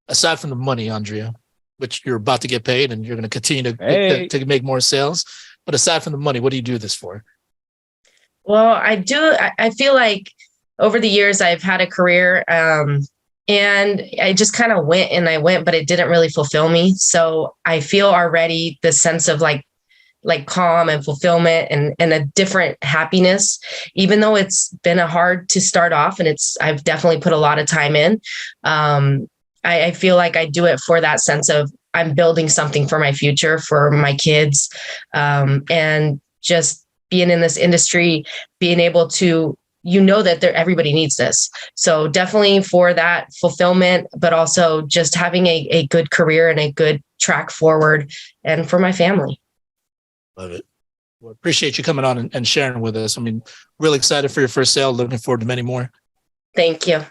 aside from the money, Andrea, which you're about to get paid and you're going to continue to make more sales, but aside from the money, what do you do this for? Well, I feel like over the years I've had a career, and I just kind of went, but it didn't really fulfill me. So I feel already the sense of like calm and fulfillment and a different happiness, even though it's been a hard to start off and I've definitely put a lot of time in. I feel like I do it for that sense of I'm building something for my future, for my kids, and just being in this industry, being able to, that everybody needs this. So definitely for that fulfillment, but also just having a good career and a good track forward, and for my family. Love it. Well, appreciate you coming on and sharing with us. I mean, really excited for your first sale. Looking forward to many more. Thank you.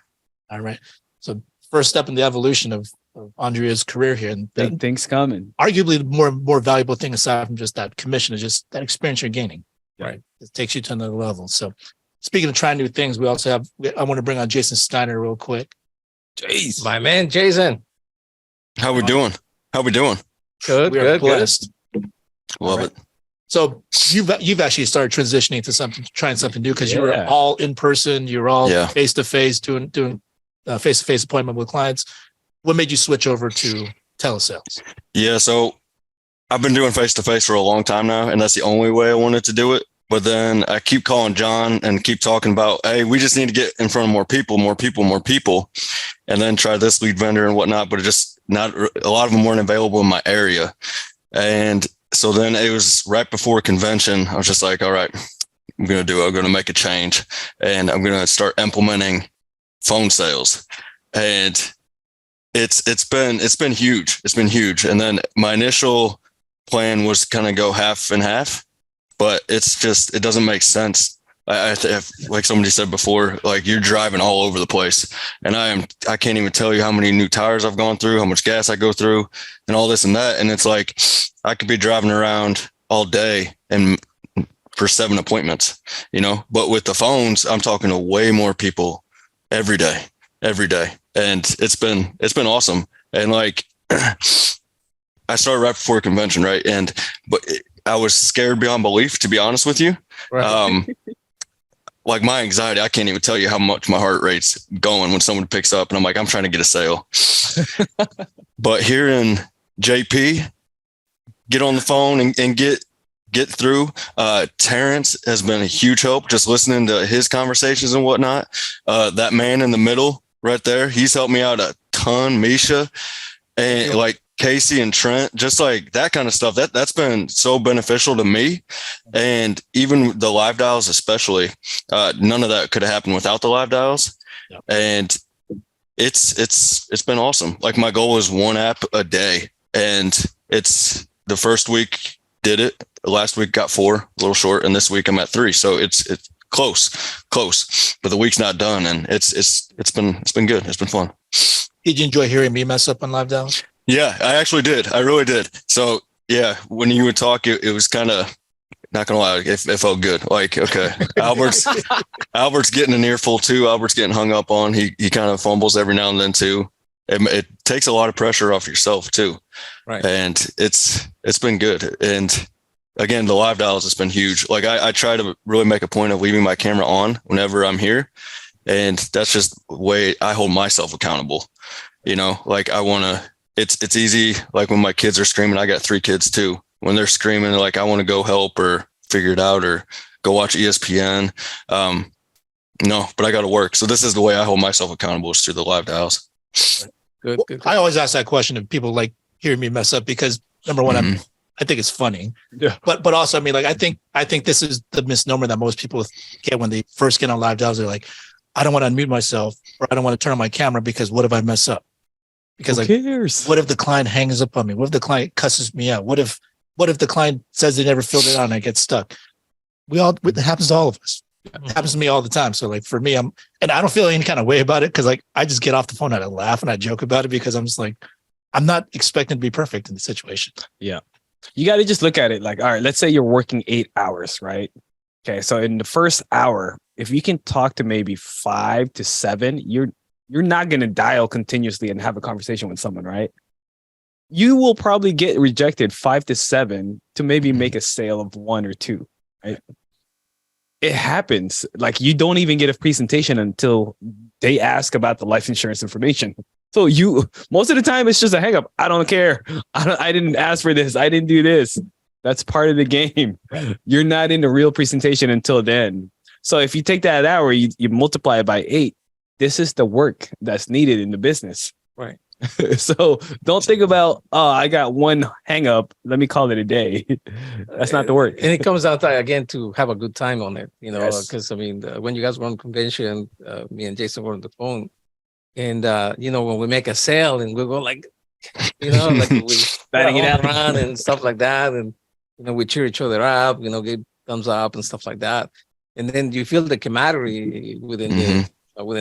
All right. So first step in the evolution of Andrea's career here, and Big things coming. Arguably the more valuable thing aside from just that commission is just that experience you're gaining. Right. It takes you to another level. So speaking of trying new things, we also have, I want to bring on Jason Steiner real quick. Jeez, my man, Jason. How we doing? Good, We are blessed. Love it. So you've actually started transitioning to trying something new, because you were all in person. You were all face to face doing face to face appointment with clients. What made you switch over to telesales? Yeah, so I've been doing face to face for a long time now, and that's the only way I wanted to do it. But then I keep calling John and keep talking about, hey, we just need to get in front of more people, and then try this lead vendor and whatnot. But it just not a lot of them weren't available in my area, and so then it was right before convention. I was just like, all right, I'm going to make a change, and I'm going to start implementing phone sales. And it's been huge. It's been huge. And then my initial plan was kind of go half and half, but it doesn't make sense. I like somebody said before, like you're driving all over the place, and I can't even tell you how many new tires I've gone through, how much gas I go through, and all this and that. And it's like, I could be driving around all day and for 7 appointments, but with the phones, I'm talking to way more people every day. And it's been awesome. And like, I started right before convention. Right. But I was scared beyond belief, to be honest with you. Right. Like my anxiety, I can't even tell you how much my heart rate's going when someone picks up and I'm like, I'm trying to get a sale. But here in JP, get on the phone and get through. Terrence has been a huge help, just listening to his conversations and whatnot. That man in the middle right there, he's helped me out a ton. Misha and like Casey and Trent, just like that kind of stuff. That's been so beneficial to me. And even the live dials, especially, none of that could have happened without the live dials. Yep. And it's been awesome. Like my goal is 1 app a day, and it's the first week did it. Last week got 4, a little short, and this week I'm at 3. So it's close, but the week's not done, and it's been good. It's been fun. Did you enjoy hearing me mess up on live dials? Yeah, I actually did. I really did. So yeah, when you would talk, it was kind of, not gonna lie, it felt good. Like, okay, Albert's getting an earful too. Albert's getting hung up on. He kind of fumbles every now and then too. It takes a lot of pressure off yourself too. Right. And it's been good. And again, the live dials has been huge. Like I try to really make a point of leaving my camera on whenever I'm here. And that's just the way I hold myself accountable. Like I want to, it's easy. Like when my kids are screaming, I got 3 kids too. When they're screaming, like I want to go help or figure it out or go watch ESPN. No, but I got to work. So this is the way I hold myself accountable, is through the live dials. Good. I always ask that question if people like hearing me mess up, because number one, I think it's funny. Yeah. But also, I mean, like, I think this is the misnomer that most people get when they first get on live dials. They're like, I don't want to unmute myself, or I don't want to turn on my camera because what if I mess up? Because what if the client hangs up on me? What if the client cusses me out? What if the client says they never filled it out and I get stuck? It happens to all of us. It happens to me all the time. So like for me, and I don't feel any kind of way about it, because like I just get off the phone and I laugh and I joke about it, because I'm just like, I'm not expecting to be perfect in the situation. Yeah. You got to just look at it like, all right, let's say you're working 8 hours, right? Okay. So in the first hour, if you can talk to maybe 5 to 7, you're you're not going to dial continuously and have a conversation with someone, right? You will probably get rejected 5 to 7 to maybe make a sale of 1 or 2, right? It happens. Like, you don't even get a presentation until they ask about the life insurance information. So most of the time it's just a hang up. I don't care. I didn't ask for this. I didn't do this. That's part of the game. You're not in the real presentation until then. So if you take that hour, you multiply it by 8. This is the work that's needed in the business. Right. So don't think about, I got one hang up, let me call it a day. That's not the work. And it comes out again to have a good time on it, because Yes. I mean, when you guys were on convention, me and Jason were on the phone, and when we make a sale and we go like, like we Batting it out. around and stuff like that, and we cheer each other up, give thumbs up and stuff like that, and then you feel the camaraderie within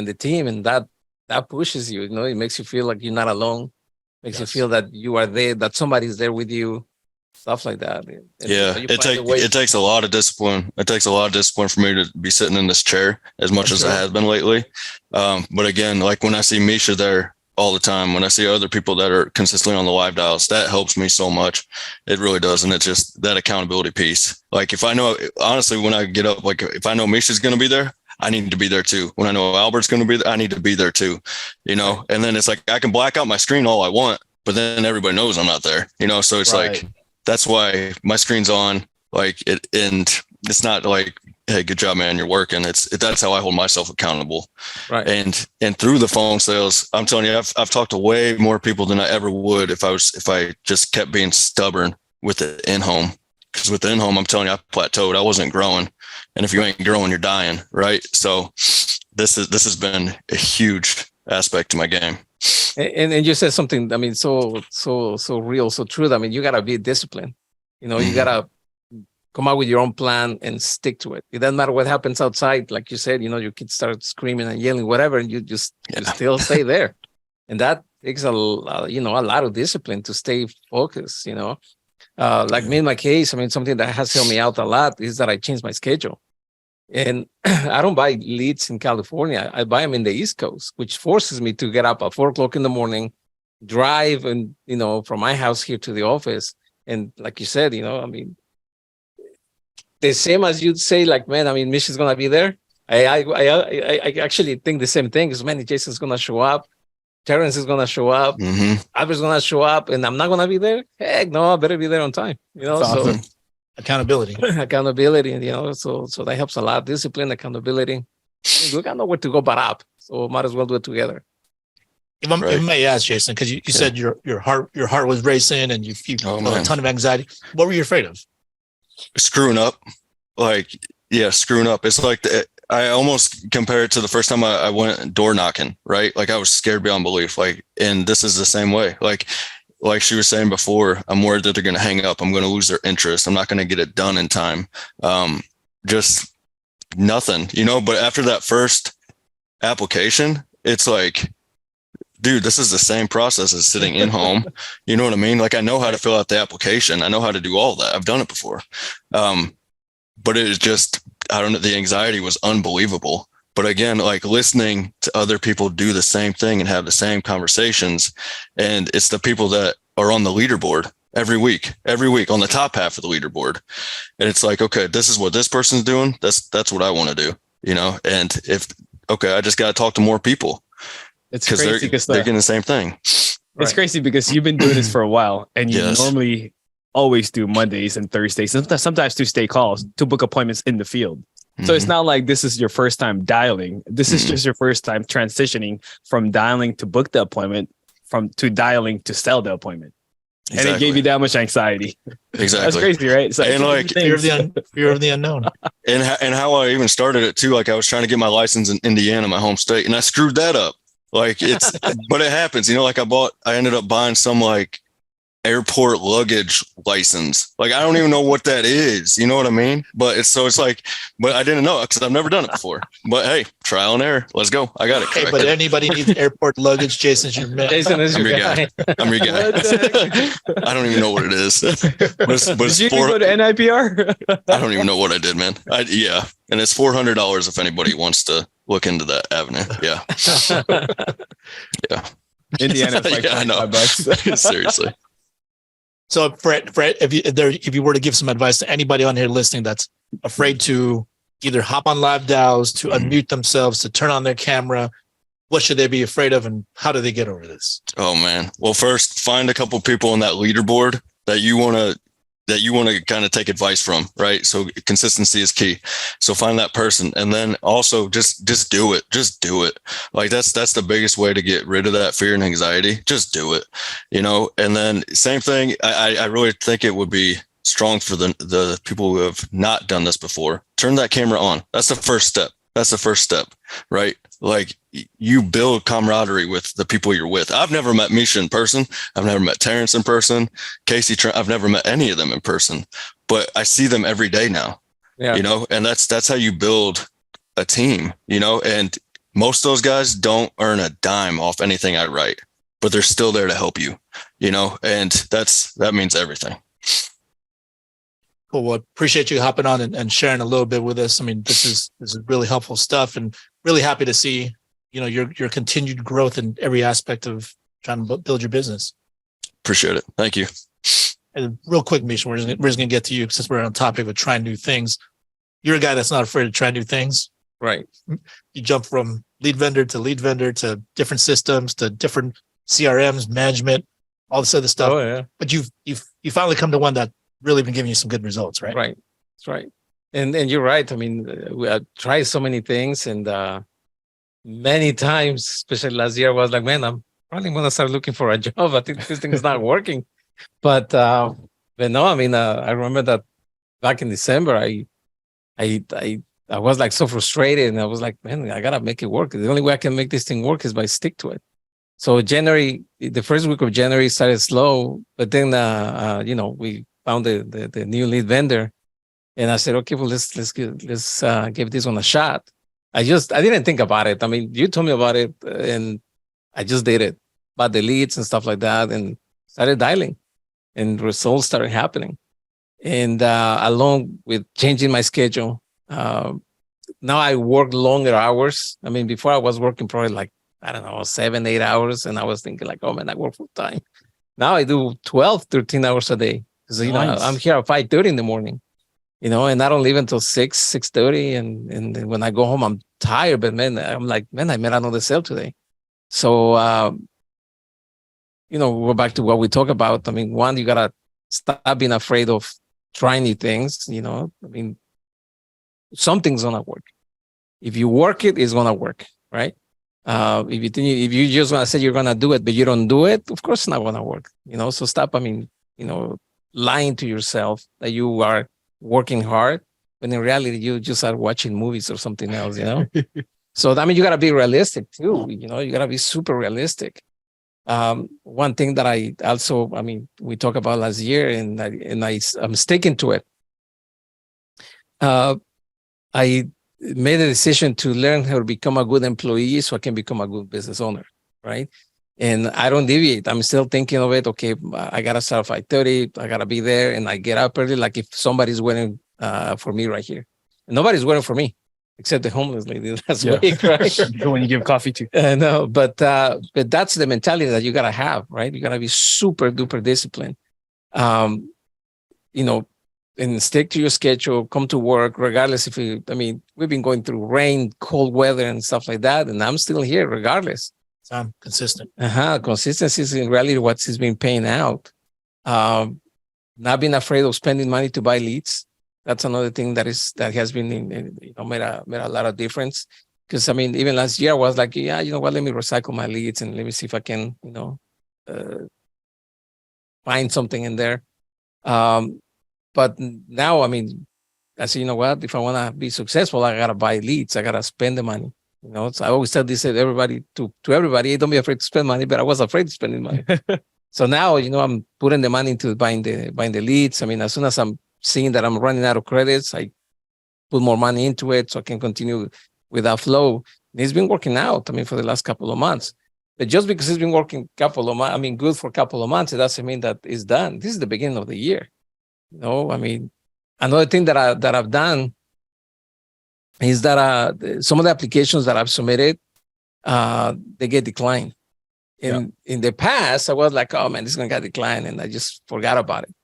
the team, and that pushes you. It makes you feel like you're not alone. Makes you feel that you are there, that somebody's there with you, stuff like that. And it takes a lot of discipline. It takes a lot of discipline for me to be sitting in this chair as much as it has been lately. But again, like when I see Misha there all the time, when I see other people that are consistently on the live dials, that helps me so much. It really does. And it's just that accountability piece. Like if I know, honestly, when I get up, like if I know Misha's going to be there, I need to be there too. When I know Albert's going to be there, I need to be there too, and then it's like, I can black out my screen all I want, but then everybody knows I'm not there, so it's like, that's why my screen's on, like it, and it's not like, hey, good job, man, you're working. That's how I hold myself accountable. Right. And through the phone sales, I'm telling you, I've talked to way more people than I ever would if I just kept being stubborn with the in-home. Because with the in-home, I'm telling you, I plateaued. I wasn't growing. And if you ain't growing, you're dying, right? So this has been a huge aspect to my game. And you said something, I mean, so real, so true. I mean, you gotta be disciplined. You gotta come out with your own plan and stick to it. It doesn't matter what happens outside. Like you said, your kids start screaming and yelling, whatever, and you still stay there. And that takes a lot of discipline to stay focused, Like me in my case, I mean, something that has helped me out a lot is that I changed my schedule. And I don't buy leads in California. I buy them in the East Coast, which forces me to get up at 4:00 in the morning, drive and, from my house here to the office. And like you said, I mean, the same as you'd say, like, man, I mean, Misha's going to be there. I actually think the same thing is, man, Jason's going to show up. Terrence is going to show up. Albert's going to show up, and I'm not going to be there. Heck no, I better be there on time. Awesome. So Accountability. So that helps a lot. Discipline, accountability. We got nowhere to go but up. So might as well do it together. If I may ask, Jason, because you said your heart was racing and you felt a ton of anxiety. What were you afraid of? Screwing up. Screwing up. It's like I almost compare it to the first time I went door knocking, right? Like I was scared beyond belief. Like, and this is the same way. Like she was saying before, I'm worried that they're going to hang up. I'm going to lose their interest. I'm not going to get it done in time. Just nothing, but after that first application, it's like, dude, this is the same process as sitting in home. You know what I mean? Like I know how to fill out the application. I know how to do all that. I've done it before. But it is just, I don't know, the anxiety was unbelievable. But again, like listening to other people do the same thing and have the same conversations. And it's the people that are on the leaderboard every week on the top half of the leaderboard. And it's like, okay, this is what this person's doing. That's what I want to do, and I just got to talk to more people. It's crazy because they're getting the same thing. It's crazy because you've been doing this for a while and you normally always do Mondays and Thursdays, sometimes Tuesday calls to book appointments in the field. So it's not like this is your first time dialing. This is just your first time transitioning from dialing to book the appointment to dialing to sell the appointment. Exactly. And it gave you that much anxiety. Exactly. That's crazy, right? So and like fear of the unknown. And how I even started it too. Like I was trying to get my license in Indiana, my home state, and I screwed that up. Like but it happens, I ended up buying some like airport luggage license. Like, I don't even know what that is. You know what I mean? But it's like, but I didn't know it because I've never done it before. But hey, trial and error. Let's go. I got it. Hey, but anybody needs airport luggage, Jason's your man. Jason is your guy. I'm your guy. I don't even know what it is. But did you go to NIPR? I don't even know what I did, man. And it's $400 if anybody wants to look into that avenue. Yeah. Yeah. Indiana's like Yeah, I know. $5. Seriously. So Fred, if you were to give some advice to anybody on here listening that's afraid to either hop on live dials, to unmute themselves, to turn on their camera, what should they be afraid of, and how do they get over this? Oh man. Well, first find a couple people on that leaderboard that you want to kind of take advice from, right? So consistency is key. So find that person, and then also just do it. Just do it. Like that's the biggest way to get rid of that fear and anxiety. Just do it, And then same thing. I really think it would be strong for the people who have not done this before. Turn that camera on. That's the first step. Right? Like you build camaraderie with the people you're with. I've never met Misha in person. I've never met Terrence in person. Casey, I've never met any of them in person, but I see them every day now. Yeah. And that's how you build a team. And most of those guys don't earn a dime off anything I write, but they're still there to help you. And that means everything. Cool. Well, appreciate you hopping on and sharing a little bit with us. I mean, this is really helpful stuff, and really happy to see, your continued growth in every aspect of trying to build your business. Appreciate it. Thank you. And real quick, Misha, we're just going to get to you since we're on topic of trying new things. You're a guy that's not afraid to try new things. Right. You jump from lead vendor to different systems, to different CRMs, management, all this other stuff. Oh yeah. But you finally come to one that really been giving you some good results, right? Right. That's right. And you're right. I mean, we tried so many things, and many times, especially last year, I was like, man, I'm probably going to start looking for a job. I think this thing is not working. But no, I mean, I remember that back in December, I was like so frustrated, and I was like, man, I gotta make it work. The only way I can make this thing work is by stick to it. So January, the first week of January started slow, but then we found the new lead vendor, and I said, okay, well let's give this one a shot. I didn't think about it. I mean, you told me about it, and I just did it, bought the leads and stuff like that, and started dialing, and results started happening. And along with changing my schedule, now I work longer hours. I mean, before I was working probably like, I don't know, 7-8 hours, and I was thinking like, oh man, I work full time. Now I do 13 hours a day. So, Nice. I'm here at 5:30 in the morning, and I don't leave until 6:30. And when I go home, I'm tired, but man, I'm like, man, I made another sale today. So, we're back to what we talk about. I mean, one, you got to stop being afraid of trying new things. I mean, something's going to work. If you work it, it's going to work, right? If you just want to say you're going to do it, but you don't do it, of course it's not going to work. So stop, lying to yourself that you are working hard, when in reality, you just are watching movies or something else, So, I mean, you got to be realistic too. You got to be super realistic. One thing that I also, we talked about last year, and I'm sticking to it. I made a decision to learn how to become a good employee so I can become a good business owner, right? And I don't deviate. I'm still thinking of it. Okay, I got to start 5:30. I got to be there, and I get up early. Like if somebody's waiting for me right here. And nobody's waiting for me except the homeless lady last week, right? When you give coffee to. No, but that's the mentality that you got to have, right? You got to be super duper disciplined. And stick to your schedule, come to work, regardless we've been going through rain, cold weather and stuff like that. And I'm still here regardless. So I'm consistent. Consistency is in reality what's been paying out. Not being afraid of spending money to buy leads. That's another thing that has been made a lot of difference. Because even last year I was like, yeah, you know what, let me recycle my leads and let me see if I can, find something in there. But now, I say, you know what, if I want to be successful, I got to buy leads. I got to spend the money. So I always tell this to everybody, don't be afraid to spend money, but I was afraid to spend money. So now, I'm putting the money into buying the leads. As soon as I'm seeing that I'm running out of credits, I put more money into it so I can continue with that flow. And it's been working out, for the last couple of months. But just because it's been working good for a couple of months, it doesn't mean that it's done. This is the beginning of the year. Another thing that I've done is that some of the applications that I've submitted, they get declined. In the past, I was like, oh man, this is gonna get declined, and I just forgot about it.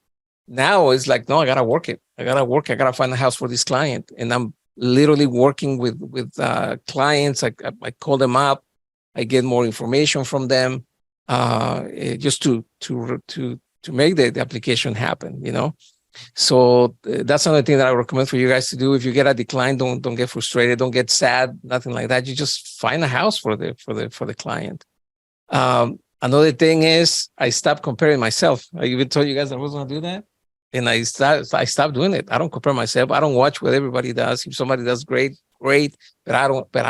Now it's like, no, I gotta work it. I gotta find a house for this client, and I'm literally working with clients. I call them up, I get more information from them, just to make the application happen. You know, so that's another thing that I recommend for you guys to do. If you get a decline, don't get frustrated, don't get sad, nothing like that. You just find a house for the client. Another thing is I stopped comparing myself. I even told you guys I was going to do that. And I stopped doing it. I don't compare myself. I don't watch what everybody does. If somebody does great, but I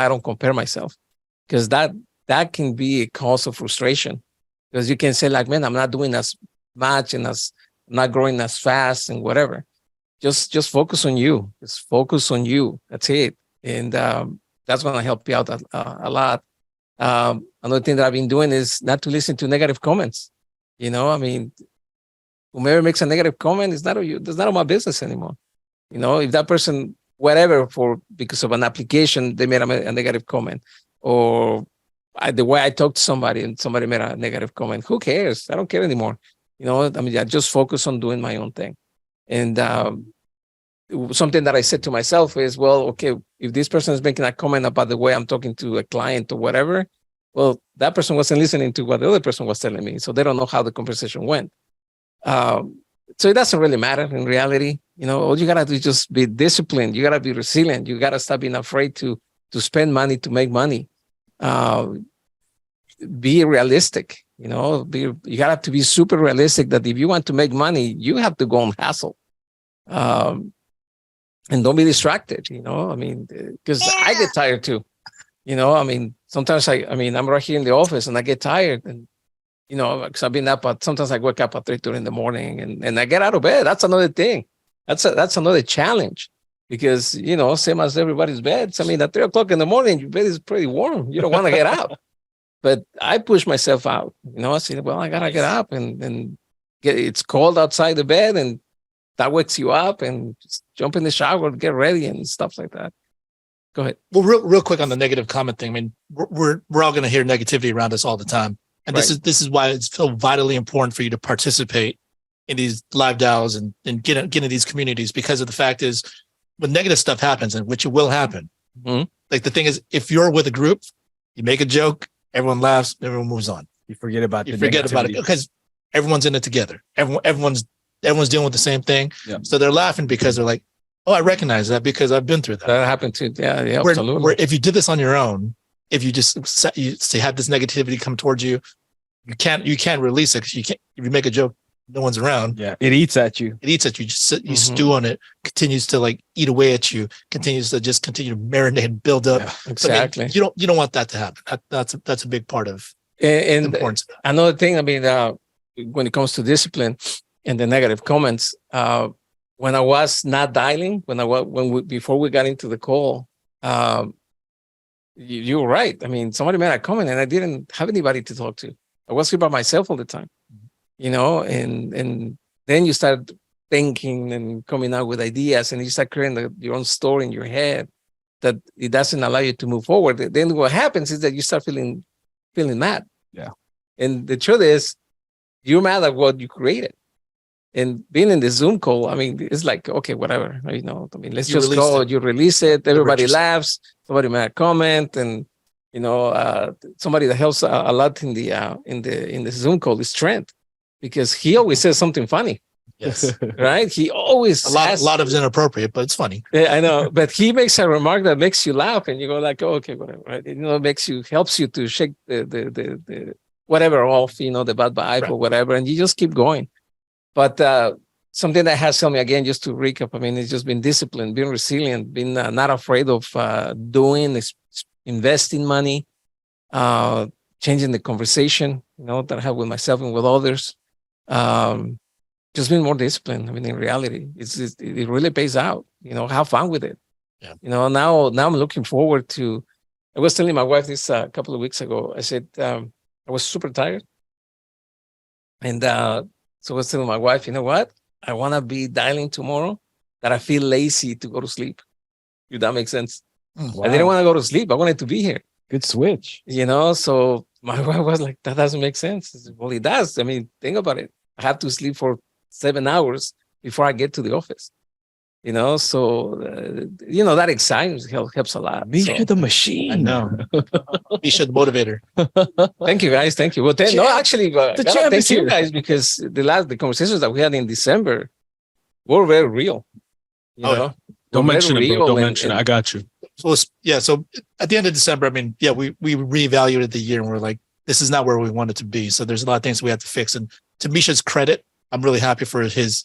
don't compare myself, because that can be a cause of frustration, because you can say like, man, I'm not doing as much and I'm not growing as fast and whatever. Just focus on you. Just focus on you. That's it. And that's going to help you out a lot. Another thing that I've been doing is not to listen to negative comments. You know, I mean, whomever makes a negative comment is that's not my business anymore. You know, if that person, whatever, because of an application, they made a negative comment, or the way I talk to somebody and somebody made a negative comment, who cares? I don't care anymore. You know, I mean, I just focus on doing my own thing. And something that I said to myself is, well, okay, if this person is making a comment about the way I'm talking to a client or whatever, well, that person wasn't listening to what the other person was telling me, so they don't know how the conversation went. So it doesn't really matter in reality. You know, all you gotta do is just be disciplined. You gotta be resilient. You gotta stop being afraid to spend money, to make money. Be realistic. You know, you gotta have to be super realistic that if you want to make money, you have to go and hustle. And don't be distracted. You know, I mean, because I get tired too. You know, I mean, sometimes I'm right here in the office and I get tired, and you know, because I've been up sometimes I wake up at 3:30 in the morning and I get out of bed. That's another thing. That's another challenge, because, you know, same as everybody's beds. I mean, at 3 o'clock in the morning, your bed is pretty warm. You don't want to get up. But I push myself out. You know, I say, well, I got to get up and it's cold outside the bed, and that wakes you up, and just jump in the shower, get ready and stuff like that. Go ahead. Well, real quick on the negative comment thing. I mean, we're all going to hear negativity around us all the time. And Right. this is why it's so vitally important for you to participate in these live DAOs and get into these communities, because of the fact is, when negative stuff happens, and which it will happen, like the thing is, if you're with a group, you make a joke, everyone laughs, everyone moves on. You forget about You forget about it because everyone's in it together. Everyone's dealing with the same thing. Yeah. So they're laughing because they're like, oh, I recognize that because I've been through that. That happened too. Yeah, absolutely. Where if you did this on your own, if you just have this negativity come towards you, you can't release it, because you can't. If you make a joke, no one's around. Yeah, it eats at you. It eats at you. You just sit, you stew on it. Continues to like eat away at you. Continues to just continue to marinate and build up. Yeah, exactly. So, I mean, you don't want that to happen. That's a big part of And the importance. another thing, I mean, when it comes to discipline and the negative comments, when I was not dialing, before we got into the call, you were right. I mean, somebody made a comment and I didn't have anybody to talk to. I was here by myself all the time, you know, and then you start thinking and coming out with ideas, and you start creating your own story in your head that it doesn't allow you to move forward. Then what happens is that you start feeling mad. Yeah. And the truth is, you're mad at what you created. And being in the Zoom call, I mean, it's like, okay, whatever, you know, I mean, let's just go, you release it, everybody laughs, somebody made a comment, and, you know, somebody that helps a lot in the Zoom call is Trent, because he always says something funny. Yes. Right? He always a lot of it's inappropriate, but it's funny. Yeah, I know. But he makes a remark that makes you laugh, and you go like, oh, okay, whatever, right? You know, helps you to shake the whatever off, you know, the bad vibe, right, or whatever, and you just keep going. But something that has helped me, again, just to recap, I mean, it's just been discipline, being resilient, being not afraid of investing money, changing the conversation, you know, that I have with myself and with others. Just being more disciplined. I mean, in reality, it really pays out. You know, have fun with it. Yeah. You know, now I'm looking forward to. I was telling my wife this a couple of weeks ago. I said I was super tired, and so I was telling my wife, you know what? I want to be dialing tomorrow that I feel lazy to go to sleep. If that makes sense. I didn't want to go to sleep. I wanted to be here. Good switch. So my wife was like, that doesn't make sense. I said, well, it does. I mean, think about it. I have to sleep for 7 hours before I get to the office. So that excitement helps a lot. Misha the machine. I know. Misha the motivator. Thank you, guys. Thank you. Well, then, no, actually, the champ is thank you here. guys, because the conversations that we had in December were very real. Don't mention it, bro. Don't and- mention it. I got you. So at the end of December, I mean, we reevaluated the year and we're like, this is not where we want it to be. So there's a lot of things we have to fix. And to Misha's credit, I'm really happy for his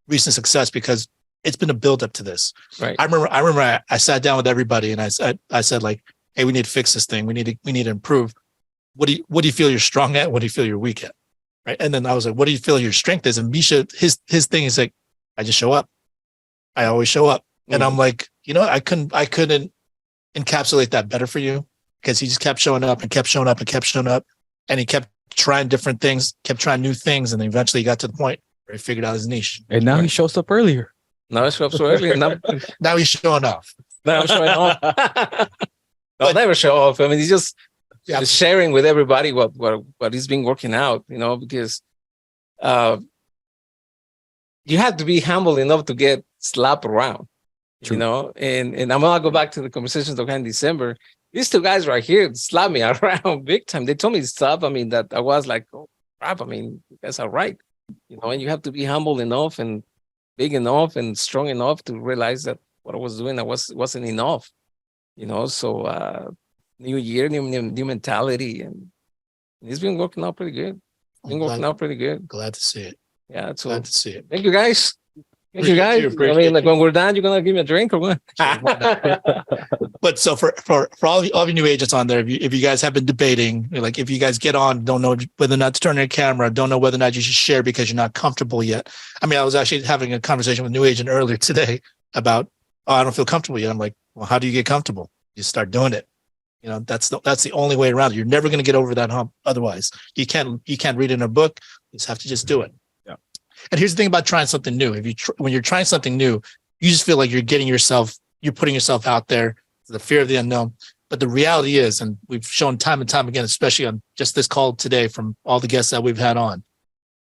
recent success, because it's been a build up to this. Right. I remember I sat down with everybody and I said like, hey, we need to fix this thing. We need to improve. What do you feel you're strong at? What do you feel you're weak at? Right. And then I was like, what do you feel your strength is? And Misha, his thing is like, I just show up. I always show up. And I'm like, I couldn't encapsulate that better for you, because he just kept showing up and kept showing up and kept showing up. And he kept trying different things, kept trying new things. And then eventually he got to the point where he figured out his niche. And now he shows up earlier. Now I show up so early. Now he's showing off. Now I'm showing off. I'll never show off. I mean, he's just sharing with everybody what he's been working out, because you have to be humble enough to get slapped around, and I'm gonna go back to the conversations that we had in December. These two guys right here slapped me around big time. They told me stuff, that I was like, oh crap, you guys are right. And you have to be humble enough and big enough and strong enough to realize that what I was doing wasn't enough. So new year, new mentality, and it's been working out pretty good. Glad to see it. Yeah, so Glad to see it. thank you guys. Thank you guys. When we're done, you're gonna give me a drink or what? But so for all your new agents on there, if you guys have been debating, like if you guys get on, don't know whether or not to turn on your camera, don't know whether or not you should share because you're not comfortable yet. I was actually having a conversation with a new agent earlier today about, I don't feel comfortable yet. I'm like, well, how do you get comfortable? You start doing it. That's the only way around it. You're never going to get over that hump. Otherwise, you can't read in a book. You just have to just do it. Yeah. And here's the thing about trying something new. When you're trying something new, you just feel like you're putting yourself out there, the fear of the unknown. But the reality is, and we've shown time and time again, especially on just this call today from all the guests that we've had on,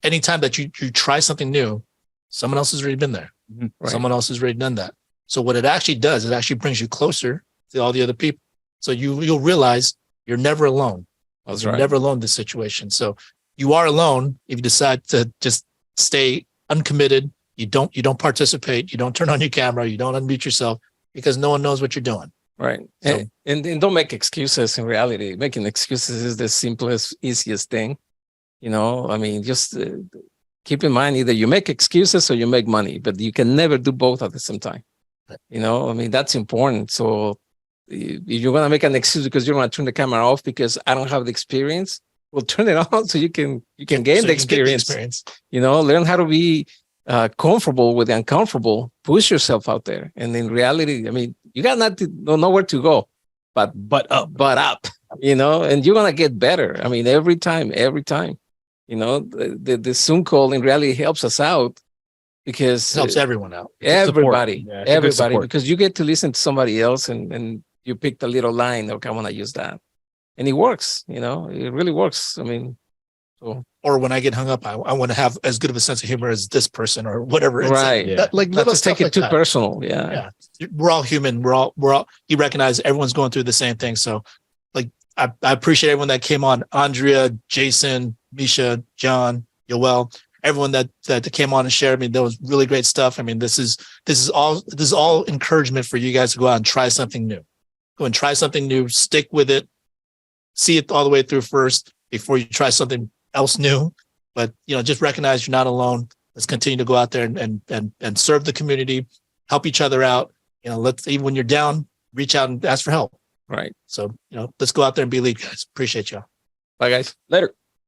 anytime that you try something new, someone else has already been there. Mm-hmm. Right. Someone else has already done that. So what it actually does, it actually brings you closer to all the other people. So you'll realize you're never alone. That's You're right. never alone in this situation. So you are alone if you decide to just stay uncommitted. You don't participate. You don't turn on your camera. You don't unmute yourself, because no one knows what you're doing. Right. So- And don't make excuses. In reality, making excuses is the simplest, easiest thing. Just keep in mind, either you make excuses or you make money, but you can never do both at the same time. That's important. So if you're going to make an excuse because you're going to turn the camera off because I don't have the experience, well, turn it on so you can gain So the you can get experience. Learn how to be comfortable with the uncomfortable. Push yourself out there. And in reality, you got nowhere to go, but up. And you're gonna get better. Every time. The Zoom call in reality helps us out, because It helps everyone out. everybody, Yeah, it's a good everybody, support. because you get to listen to somebody else and you picked a little line. Okay, I want to use that, and it works. It really works. Or when I get hung up, I want to have as good of a sense of humor as this person or whatever. It's Right. Yeah. like Not little to stuff take it like too that. personal. Yeah. Yeah. We're all human. We're all, you recognize everyone's going through the same thing. So I appreciate everyone that came on. Andrea, Jason, Misha, John, Yoel, everyone that came on and shared. That was really great stuff. This is all encouragement for you guys to go out and try something new. Go and try something new, stick with it, see it all the way through first before you try something else new. But just recognize you're not alone. Let's continue to go out there and serve the community, help each other out. Let's, even when you're down, reach out and ask for help. Right. So let's go out there and be elite, guys. Appreciate y'all. Bye, guys. Later.